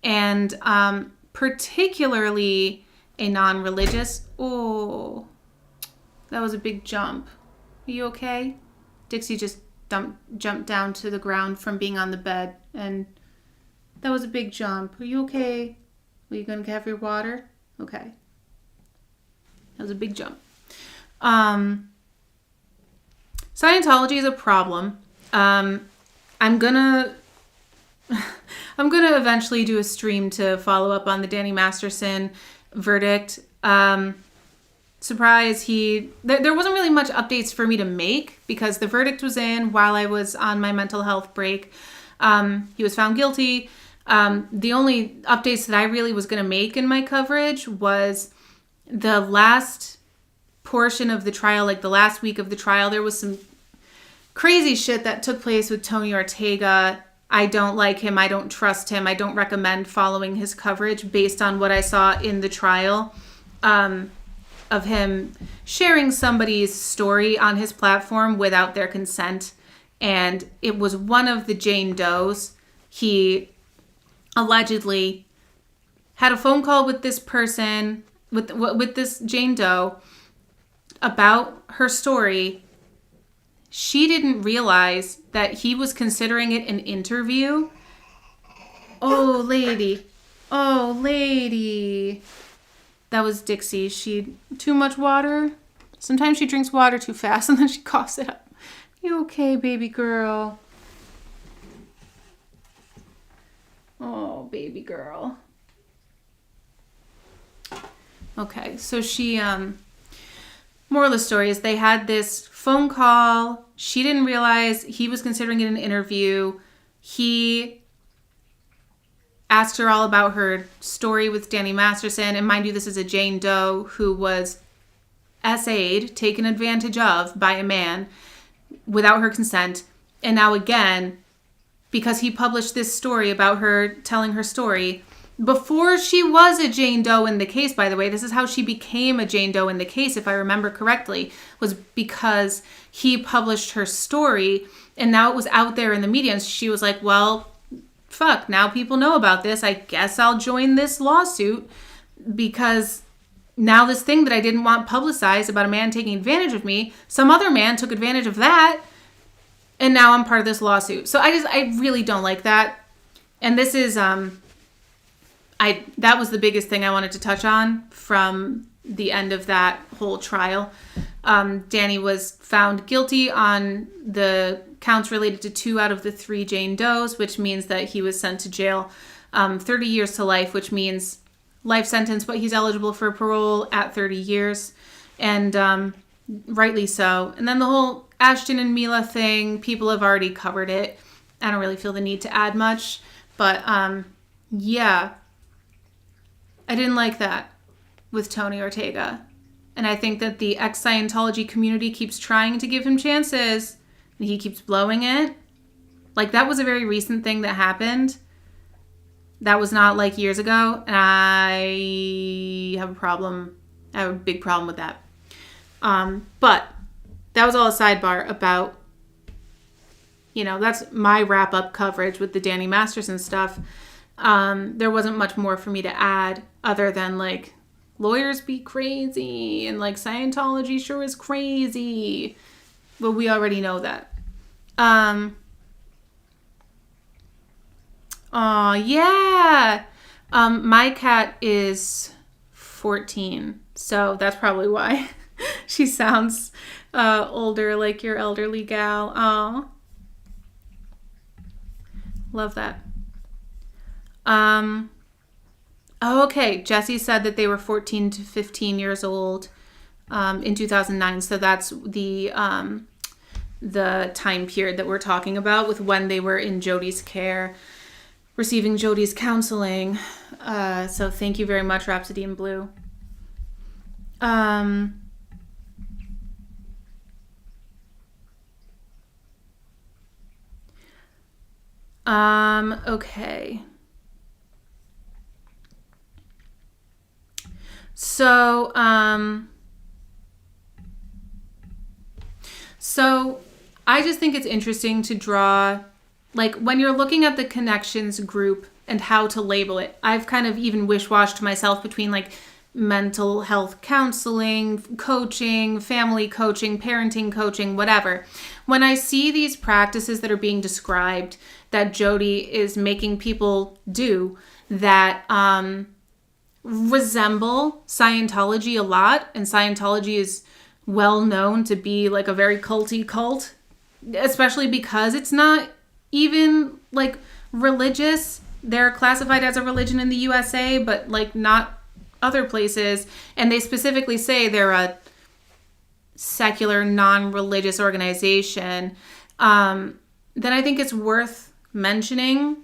and particularly a non-religious. Oh, that was a big jump. Are you okay? Dixie just jumped down to the ground from being on the bed, and that was a big jump. Are you okay? Are you going to have your water? Okay. That was a big jump. Scientology is a problem. I'm gonna eventually do a stream to follow up on the Danny Masterson verdict. Surprise, there wasn't really much updates for me to make because the verdict was in while I was on my mental health break. He was found guilty. The only updates that I really was going to make in my coverage was the last portion of the trial, like the last week of the trial. There was some crazy shit that took place with Tony Ortega. I don't like him. I don't trust him. I don't recommend following his coverage based on what I saw in the trial of him sharing somebody's story on his platform without their consent. And it was one of the Jane Does. He allegedly had a phone call with this person, with this Jane Doe, about her story. She didn't realize that he was considering it an interview. Oh, lady. That was Dixie. Too much water? Sometimes she drinks water too fast and then she coughs it up. You okay, baby girl? Oh, baby girl. Okay, so she, moral of the story is they had this phone call. She didn't realize he was considering it an interview. He asked her all about her story with Danny Masterson. And mind you, this is a Jane Doe who was SA'd, taken advantage of by a man without her consent. And now again, because he published this story about her telling her story before she was a Jane Doe in the case, by the way. This is how she became a Jane Doe in the case, if I remember correctly, was because he published her story and now it was out there in the media. And she was like, well, fuck, now people know about this. I guess I'll join this lawsuit because now this thing that I didn't want publicized about a man taking advantage of me, some other man took advantage of that, and now I'm part of this lawsuit. So I really don't like that. And this is, that was the biggest thing I wanted to touch on from the end of that whole trial. Danny was found guilty on the counts related to 2 out of the 3 Jane Does, which means that he was sent to jail 30 years to life, which means life sentence, but he's eligible for parole at 30 years. And rightly so. And then the whole Ashton and Mila thing, people have already covered it. I don't really feel the need to add much. But yeah, I didn't like that with Tony Ortega. And I think that the ex-Scientology community keeps trying to give him chances, and he keeps blowing it. Like, that was a very recent thing that happened. That was not like years ago, and I have a problem. I have a big problem with that. But that was all a sidebar about, that's my wrap-up coverage with the Danny Masterson stuff. There wasn't much more for me to add other than, like, lawyers be crazy, and, like, Scientology sure is crazy. But we already know that. Oh, yeah. My cat is 14, so that's probably why she sounds older, like your elderly gal. Oh, love that. Okay, Jesse said that they were 14 to 15 years old in 2009, so that's the time period that we're talking about with when they were in Jodi's care, receiving Jodi's counseling. So thank you very much, Rhapsody in Blue. Okay. So I just think it's interesting to draw, like, when you're looking at the Connections group and how to label it, I've kind of even wish-washed myself between, like, mental health counseling, coaching, family coaching, parenting coaching, whatever. When I see these practices that are being described that Jodi is making people do that resemble Scientology a lot, and Scientology is well known to be like a very culty cult, especially because it's not even like religious. They're classified as a religion in the USA, but like not other places. And they specifically say they're a secular, non-religious organization. Then I think it's worth mentioning,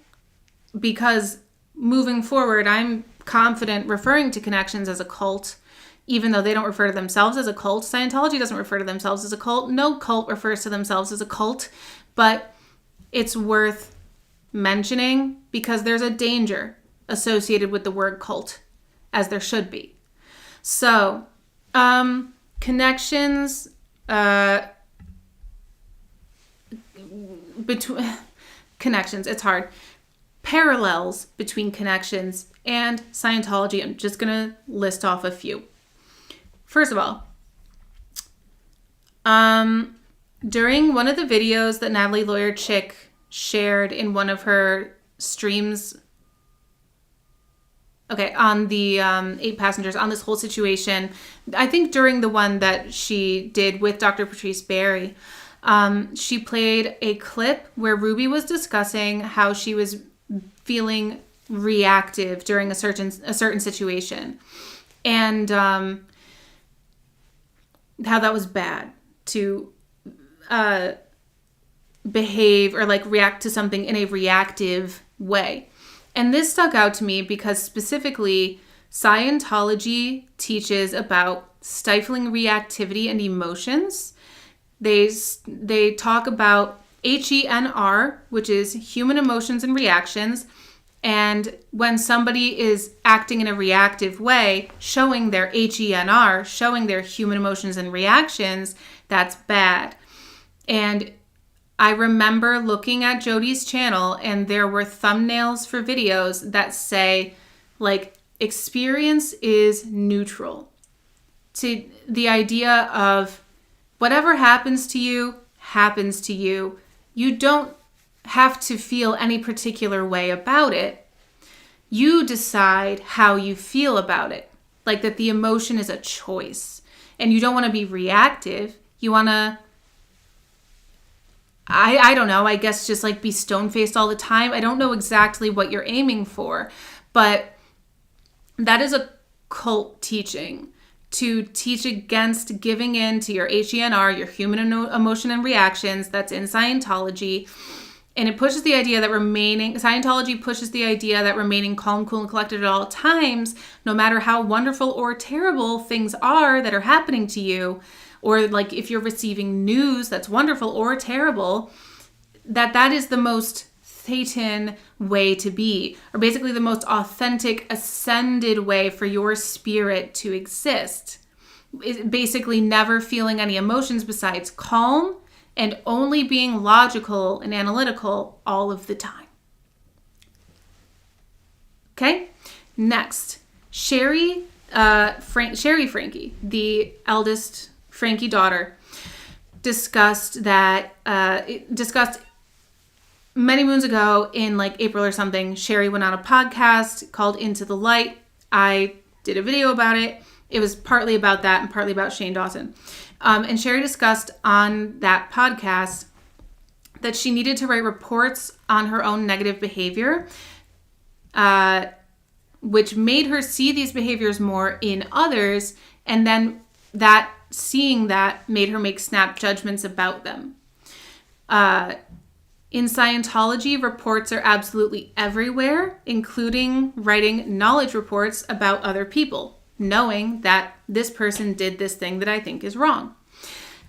because moving forward, I'm confident referring to Connections as a cult, even though they don't refer to themselves as a cult. Scientology doesn't refer to themselves as a cult. No cult refers to themselves as a cult, but it's worth mentioning because there's a danger associated with the word cult, as there should be. So, Connections, between Connections, it's hard. Parallels between Connections and Scientology. I'm just going to list off a few. First of all, during one of the videos that Natalie Lawyer Chick shared in one of her streams, on the 8 passengers, on this whole situation, I think during the one that she did with Dr. Patrice Berry, she played a clip where Ruby was discussing how she was feeling reactive during a certain situation, and how that was bad to behave or like react to something in a reactive way. And this stuck out to me because specifically Scientology teaches about stifling reactivity and emotions. They talk about HENR, which is human emotions and reactions. And when somebody is acting in a reactive way, showing their HENR, showing their human emotions and reactions, that's bad. And I remember looking at Jodi's channel, and there were thumbnails for videos that say, like, experience is neutral. To the idea of whatever happens to you, happens to you. You don't have to feel any particular way about it. You decide how you feel about it. Like that the emotion is a choice. And you don't want to be reactive. You want to, I don't know, I guess just like be stone-faced all the time. I don't know exactly what you're aiming for. But that is a cult teaching. To teach against giving in to your HENR, your human emotion and reactions, that's in Scientology. And it pushes the idea that Scientology pushes the idea that remaining calm, cool, and collected at all times, no matter how wonderful or terrible things are that are happening to you, or like if you're receiving news that's wonderful or terrible, that is the most Satan way to be, or basically the most authentic, ascended way for your spirit to exist. Is basically never feeling any emotions besides calm and only being logical and analytical all of the time. Okay? Next, Sherry Franke, the eldest Franke daughter, discussed many moons ago in like April or something. Sherry went on a podcast called Into the Light. I did a video about it. It was partly about that and partly about Shane Dawson. And Sherry discussed on that podcast that she needed to write reports on her own negative behavior, which made her see these behaviors more in others. And then seeing that made her make snap judgments about them. In Scientology, reports are absolutely everywhere, including writing knowledge reports about other people, knowing that this person did this thing that I think is wrong.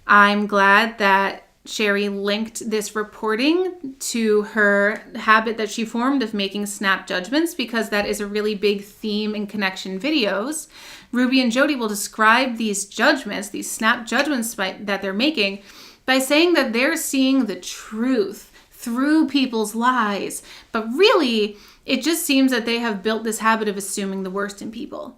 I'm glad that Sherry linked this reporting to her habit that she formed of making snap judgments, because that is a really big theme in Connection videos. Ruby and Jodi will describe these judgments, these snap judgments that they're making, by saying that they're seeing the truth through people's lies. But really, it just seems that they have built this habit of assuming the worst in people.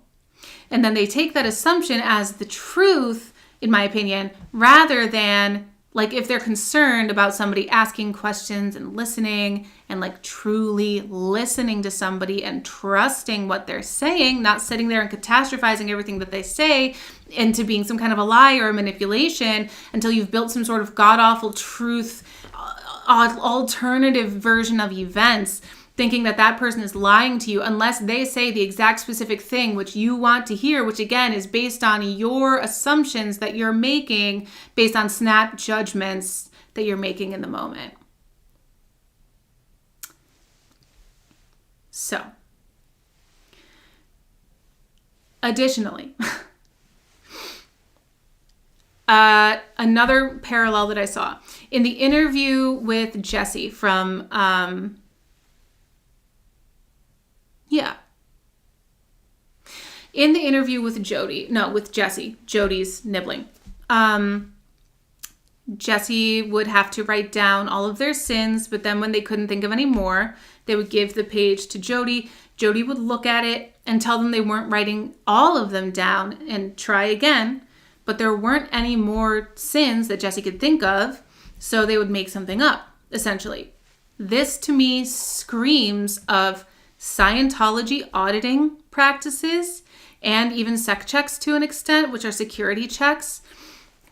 And then they take that assumption as the truth, in my opinion, rather than like if they're concerned about somebody asking questions and listening and like truly listening to somebody and trusting what they're saying, not sitting there and catastrophizing everything that they say into being some kind of a lie or a manipulation until you've built some sort of god-awful truth, alternative version of events, thinking that person is lying to you unless they say the exact specific thing which you want to hear, which again is based on your assumptions that you're making based on snap judgments that you're making in the moment. So, additionally, another parallel that I saw in the interview with Jesse from, in the interview with Jesse, Jodi's nibbling. Jesse would have to write down all of their sins, but then when they couldn't think of any more, they would give the page to Jodi. Jodi would look at it and tell them they weren't writing all of them down and try again, but there weren't any more sins that Jesse could think of, so they would make something up, essentially. This, to me, screams of Scientology auditing practices and even sec checks to an extent, which are security checks.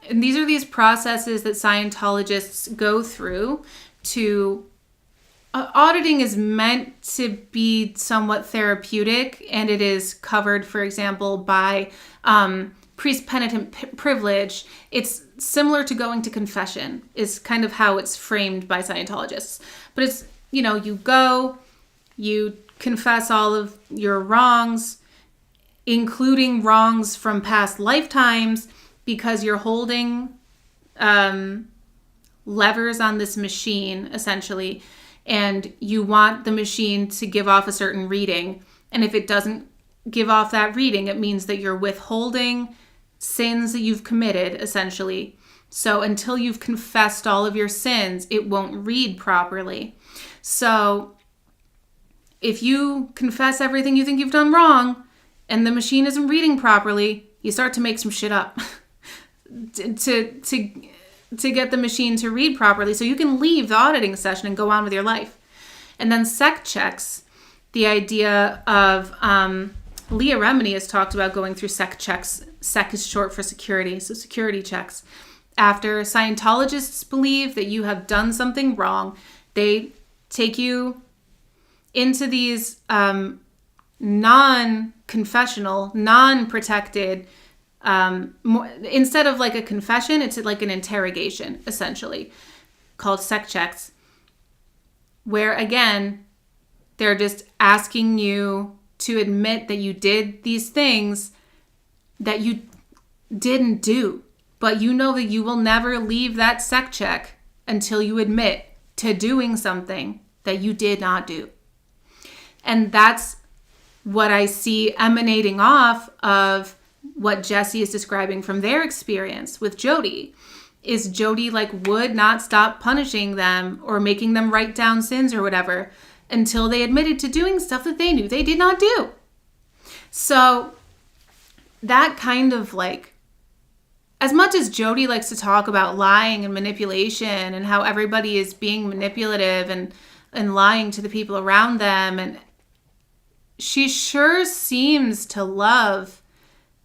And these are these processes that Scientologists go through to... auditing is meant to be somewhat therapeutic, and it is covered, for example, by priest penitent privilege. It's similar to going to confession, is kind of how it's framed by Scientologists. But it's, you go, you confess all of your wrongs, including wrongs from past lifetimes, because you're holding levers on this machine, essentially, and you want the machine to give off a certain reading. And if it doesn't give off that reading, it means that you're withholding sins that you've committed, essentially. So until you've confessed all of your sins, it won't read properly. So if you confess everything you think you've done wrong, and the machine isn't reading properly, you start to make some shit up to get the machine to read properly so you can leave the auditing session and go on with your life. And then sec checks, the idea of Leah Remini has talked about going through sec checks. Sec is short for security, so security checks. After Scientologists believe that you have done something wrong, they take you into these non-confessional, non-protected, instead of like a confession, it's like an interrogation, essentially, called sec checks, where again, they're just asking you to admit that you did these things that you didn't do. But you know that you will never leave that sec check until you admit to doing something that you did not do. And that's what I see emanating off of what Jesse is describing from their experience with Jodi. Is Jodi like would not stop punishing them or making them write down sins or whatever until they admitted to doing stuff that they knew they did not do. So that kind of like, as much as Jodi likes to talk about lying and manipulation and how everybody is being manipulative and lying to the people around them, and she sure seems to love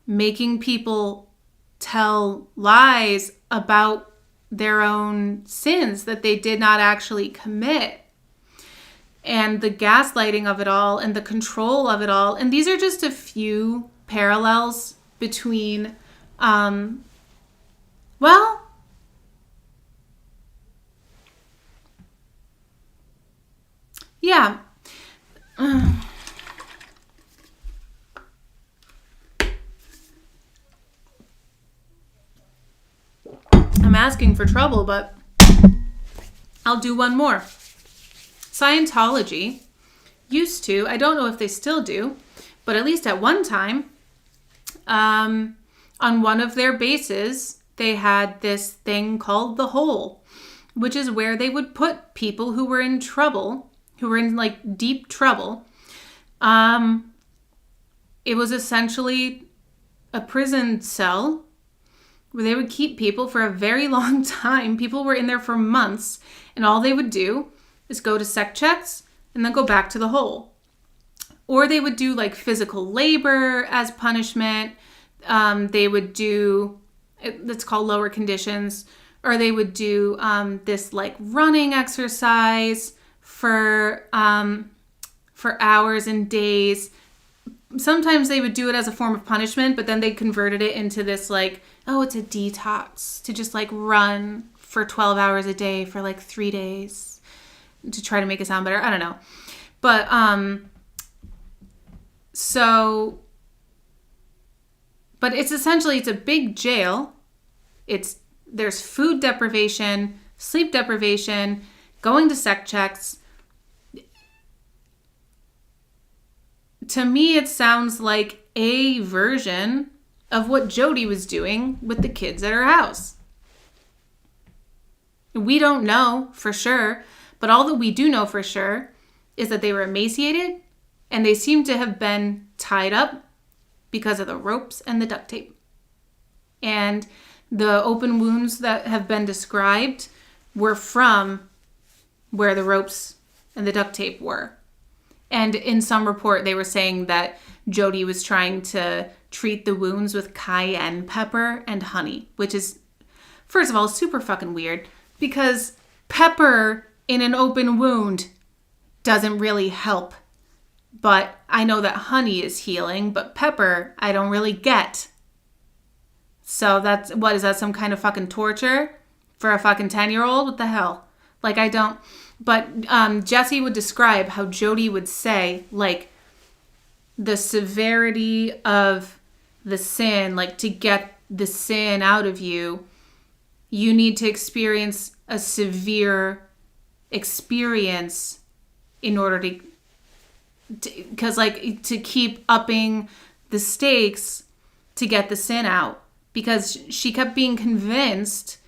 making people tell lies about their own sins that they did not actually commit. And the gaslighting of it all and the control of it all. And these are just a few parallels between, yeah. I'm asking for trouble, but I'll do one more. Scientology used to, I don't know if they still do, but at least at one time, on one of their bases, they had this thing called the hole, which is where they would put people who were in trouble, who were in like deep trouble. It was essentially a prison cell where they would keep people for a very long time. People were in there for months, and all they would do is go to sec checks and then go back to the hole. Or they would do like physical labor as punishment. They would do, it's called lower conditions, or they would do this like running exercise for hours and days. Sometimes they would do it as a form of punishment, but then they converted it into this like, oh, it's a detox to just like run for 12 hours a day for like 3 days to try to make it sound better. I don't know. But but it's essentially, it's a big jail. There's food deprivation, sleep deprivation, going to sec checks. To me, it sounds like a version of what Jodi was doing with the kids at her house. We don't know for sure, but all that we do know for sure is that they were emaciated and they seem to have been tied up because of the ropes and the duct tape. And the open wounds that have been described were from where the ropes and the duct tape were. And in some report, they were saying that Jodi was trying to treat the wounds with cayenne pepper and honey, which is, first of all, super fucking weird because pepper in an open wound doesn't really help. But I know that honey is healing, but pepper I don't really get. So that's, what is that, some kind of fucking torture for a fucking 10-year-old? What the hell? Like, I don't. But Jesse would describe how Jodi would say, like, the severity of the sin, like, to get the sin out of you, you need to experience a severe experience in order to because, like, to keep upping the stakes to get the sin out. Because she kept being convinced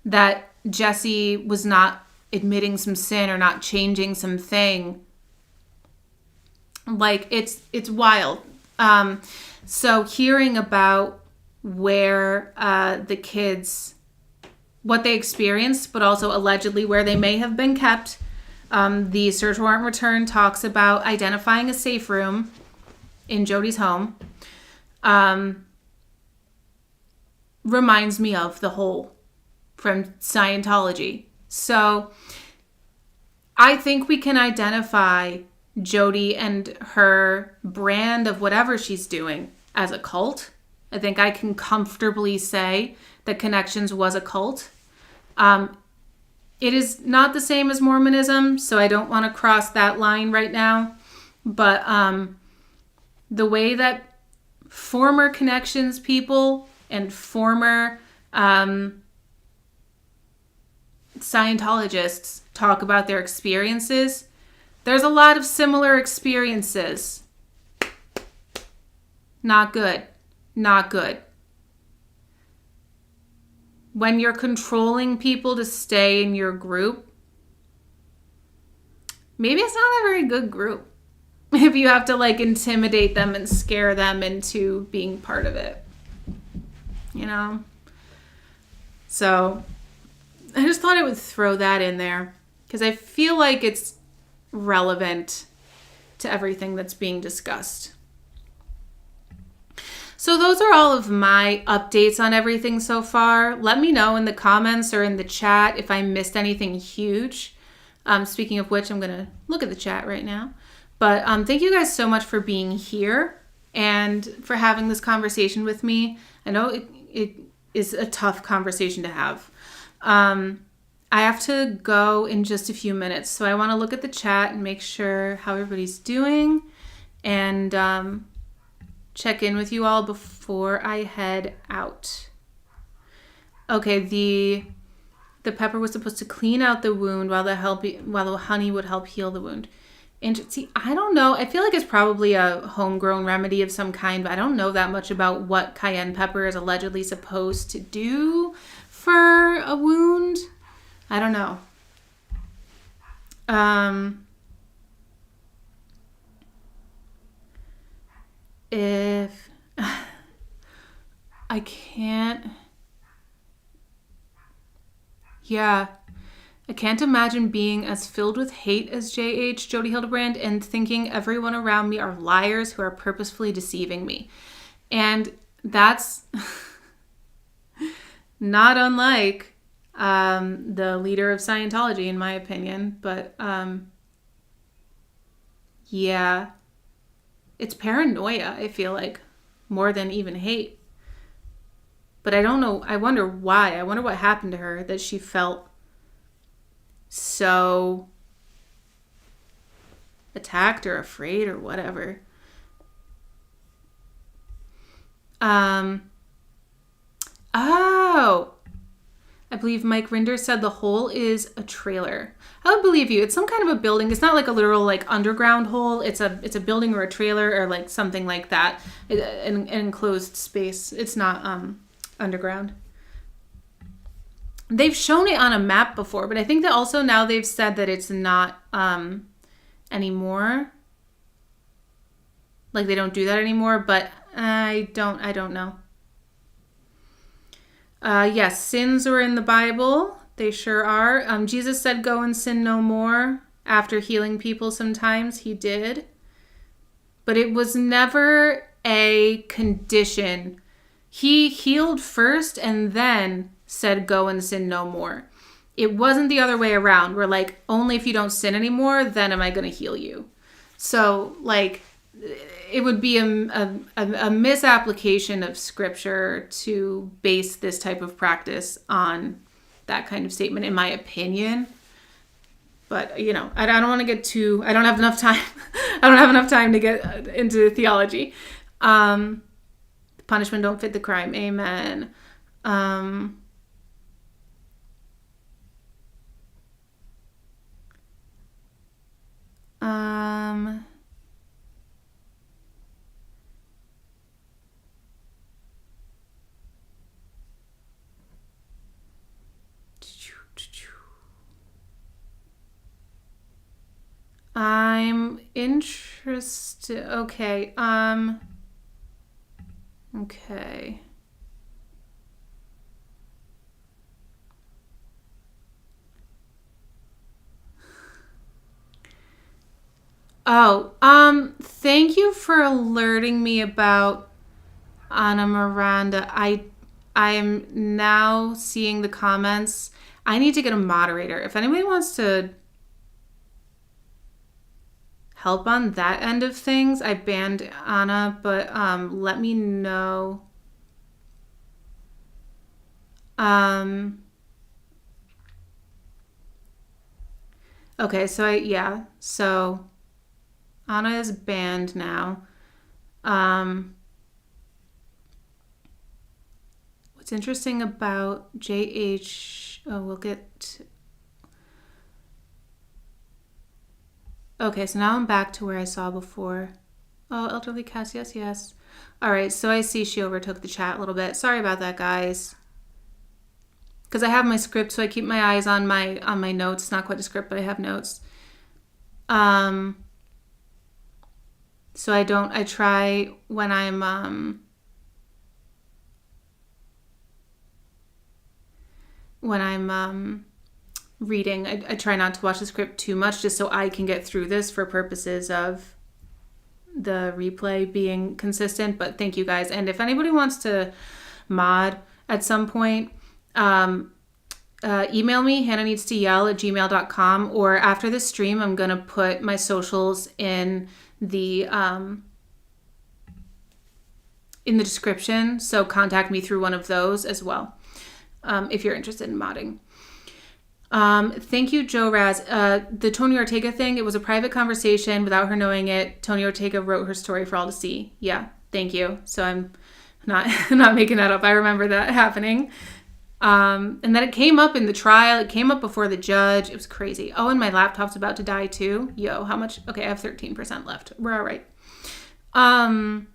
that Jesse was not admitting some sin or not changing something. Like, it's wild. So hearing about where the kids, what they experienced, but also allegedly where they may have been kept. The search warrant return talks about identifying a safe room in Jodi's home. Reminds me of the whole from Scientology. So I think we can identify Jodi and her brand of whatever she's doing as a cult. I think I can comfortably say that Connexions was a cult. It is not the same as Mormonism, so I don't want to cross that line right now. But the way that former Connexions people and former Scientologists talk about their experiences, there's a lot of similar experiences. Not good. Not good. When you're controlling people to stay in your group, maybe it's not a very good group. If you have to like intimidate them and scare them into being part of it. You know? So I just thought I would throw that in there because I feel like it's relevant to everything that's being discussed. So those are all of my updates on everything so far. Let me know in the comments or in the chat if I missed anything huge. Speaking of which, I'm going to look at the chat right now. But thank you guys so much for being here and for having this conversation with me. I know it is a tough conversation to have. I have to go in just a few minutes, so I want to look at the chat and make sure how everybody's doing and check in with you all before I head out. Okay, the pepper was supposed to clean out the wound while the honey would help heal the wound. And see, I don't know. I feel like it's probably a homegrown remedy of some kind, but I don't know that much about what cayenne pepper is allegedly supposed to do for a wound. I don't know. If I can't, yeah, I can't imagine being as filled with hate as J.H. Jodi Hildebrandt and thinking everyone around me are liars who are purposefully deceiving me. And that's not unlike the leader of Scientology, in my opinion. But yeah, it's paranoia, I feel like, more than even hate. But I don't know. I wonder why. I wonder what happened to her that she felt so attacked or afraid or whatever. Oh, I believe Mike Rinder said the hole is a trailer. I would believe you. It's some kind of a building. It's not like a literal like underground hole. It's a building or a trailer or like something like that. An enclosed space. It's not underground. They've shown it on a map before, but I think that also now they've said that it's not anymore. Like they don't do that anymore, but I don't know. Yes, sins are in the Bible. They sure are. Jesus said, go and sin no more. After healing people sometimes, he did. But it was never a condition. He healed first and then said, go and sin no more. It wasn't the other way around. Where like, only if you don't sin anymore, then am I going to heal you. So like, it would be a misapplication of scripture to base this type of practice on that kind of statement, in my opinion. But, you know, I don't want to get too, I don't have enough time. I don't have enough time to get into theology. Punishment don't fit the crime. Amen. I'm interested. Okay. Okay. Oh, thank you for alerting me about Ana Miranda. I am now seeing the comments. I need to get a moderator. If anybody wants to help on that end of things, I banned Ana, but let me know. Okay, so Ana is banned now. What's interesting about JH, we'll get... Okay, so now I'm back to where I saw before. Oh, elderly Cass, yes. All right, so I see she overtook the chat a little bit. Sorry about that, guys. Because I have my script, so I keep my eyes on my notes. It's not quite a script, but I have notes. So I try when I'm reading, I try not to watch the script too much, just so I can get through this for purposes of the replay being consistent. But thank you guys. And if anybody wants to mod at some point, email me, hannahneedstoyell@gmail.com, or after this stream, I'm going to put my socials in the description. So contact me through one of those as well, if you're interested in modding. Thank you, Joe Raz. The Tony Ortega thing, it was a private conversation without her knowing it. Tony Ortega wrote her story for all to see. Yeah, thank you. So I'm not making that up. I remember that happening. And then it came up in the trial. It came up before the judge. It was crazy. Oh, and my laptop's about to die too. Yo, how much? Okay, I have 13% left. We're all right. I'm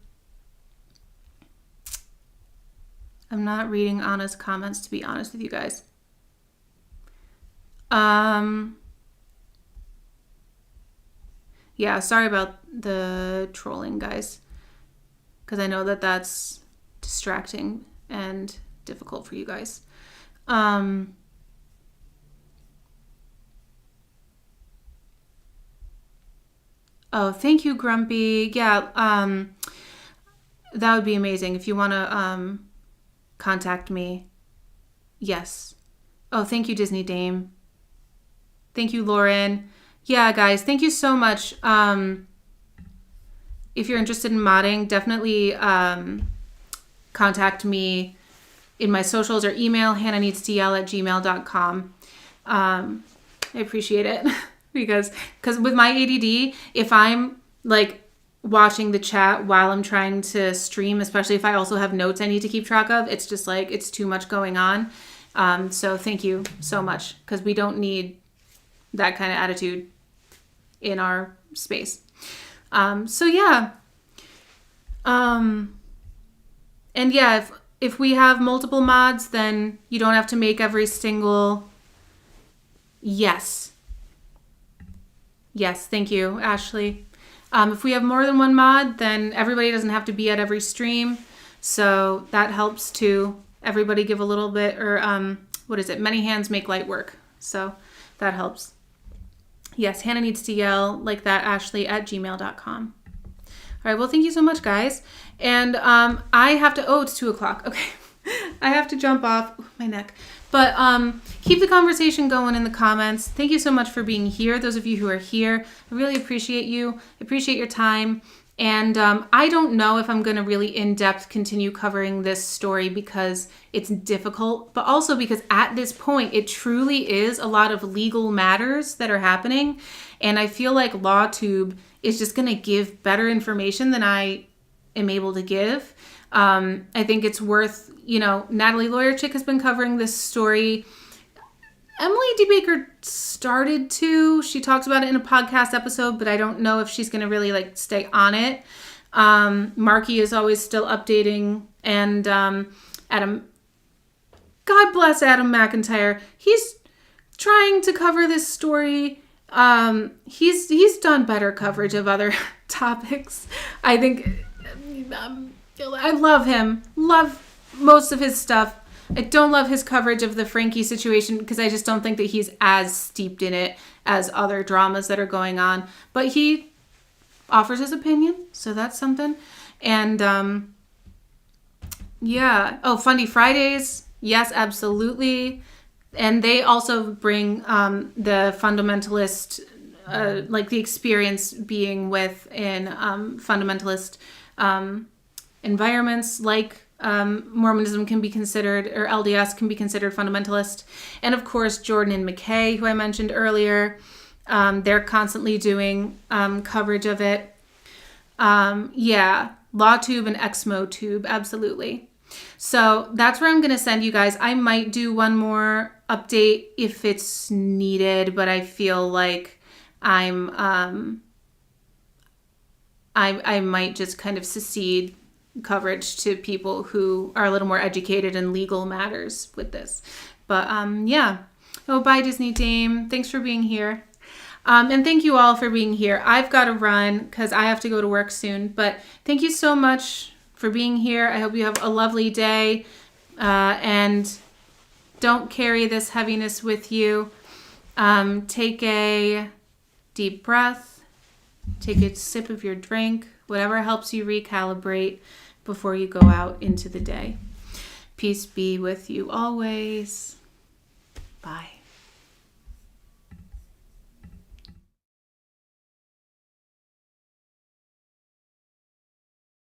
not reading Anna's comments, to be honest with you guys. Yeah, sorry about the trolling, guys, because I know that that's distracting and difficult for you guys. Oh, thank you, Grumpy. Yeah, that would be amazing if you want to contact me. Yes. Oh, thank you, Disney Dame. Thank you, Lauren. Yeah, guys, thank you so much. If you're interested in modding, definitely contact me in my socials or email hannahneedstoyell@gmail.com. I appreciate it because with my ADD, if I'm like watching the chat while I'm trying to stream, especially if I also have notes I need to keep track of, it's just like it's too much going on. So thank you so much, because we don't need that kind of attitude in our space. So yeah. And yeah, if we have multiple mods, then you don't have to make every single... Yes, thank you, Ashley. If we have more than one mod, then everybody doesn't have to be at every stream. So that helps too. Everybody give a little bit, or what is it? Many hands make light work. So that helps. Yes, Hannah needs to yell like that, Ashley, @gmail.com. All right, well, thank you so much, guys. And I have to, it's 2:00. Okay. I have to jump off. My neck. But keep the conversation going in the comments. Thank you so much for being here. Those of you who are here, I really appreciate you. Appreciate your time. And I don't know if I'm going to really in-depth continue covering this story because it's difficult, but also because at this point, it truly is a lot of legal matters that are happening. And I feel like LawTube is just going to give better information than I am able to give. I think it's worth, Natalie Lawyer Chick has been covering this story. Emily D. Baker started to. She talks about it in a podcast episode, but I don't know if she's going to really stay on it. Marky is always still updating, and Adam, God bless Adam McIntyre. He's trying to cover this story. He's done better coverage of other topics. I think I love him. Love most of his stuff. I don't love his coverage of the Frankie situation because I just don't think that he's as steeped in it as other dramas that are going on. But he offers his opinion, so that's something. And yeah. Oh, Fundy Fridays. Yes, absolutely. And they also bring the fundamentalist, like the experience being within fundamentalist environments, like Mormonism can be considered, or LDS can be considered fundamentalist. And of course, Jordan and McKay, who I mentioned earlier, they're constantly doing coverage of it. Yeah, LawTube and XMOTube, absolutely. So that's where I'm going to send you guys. I might do one more update if it's needed, but I feel like I might just kind of secede coverage to people who are a little more educated in legal matters with this. But yeah. Oh, bye, Disney Dame. Thanks for being here. And thank you all for being here. I've got to run because I have to go to work soon. But thank you so much for being here. I hope you have a lovely day. And don't carry this heaviness with you. Take a deep breath. Take a sip of your drink. Whatever helps you recalibrate before you go out into the day. Peace be with you always. Bye.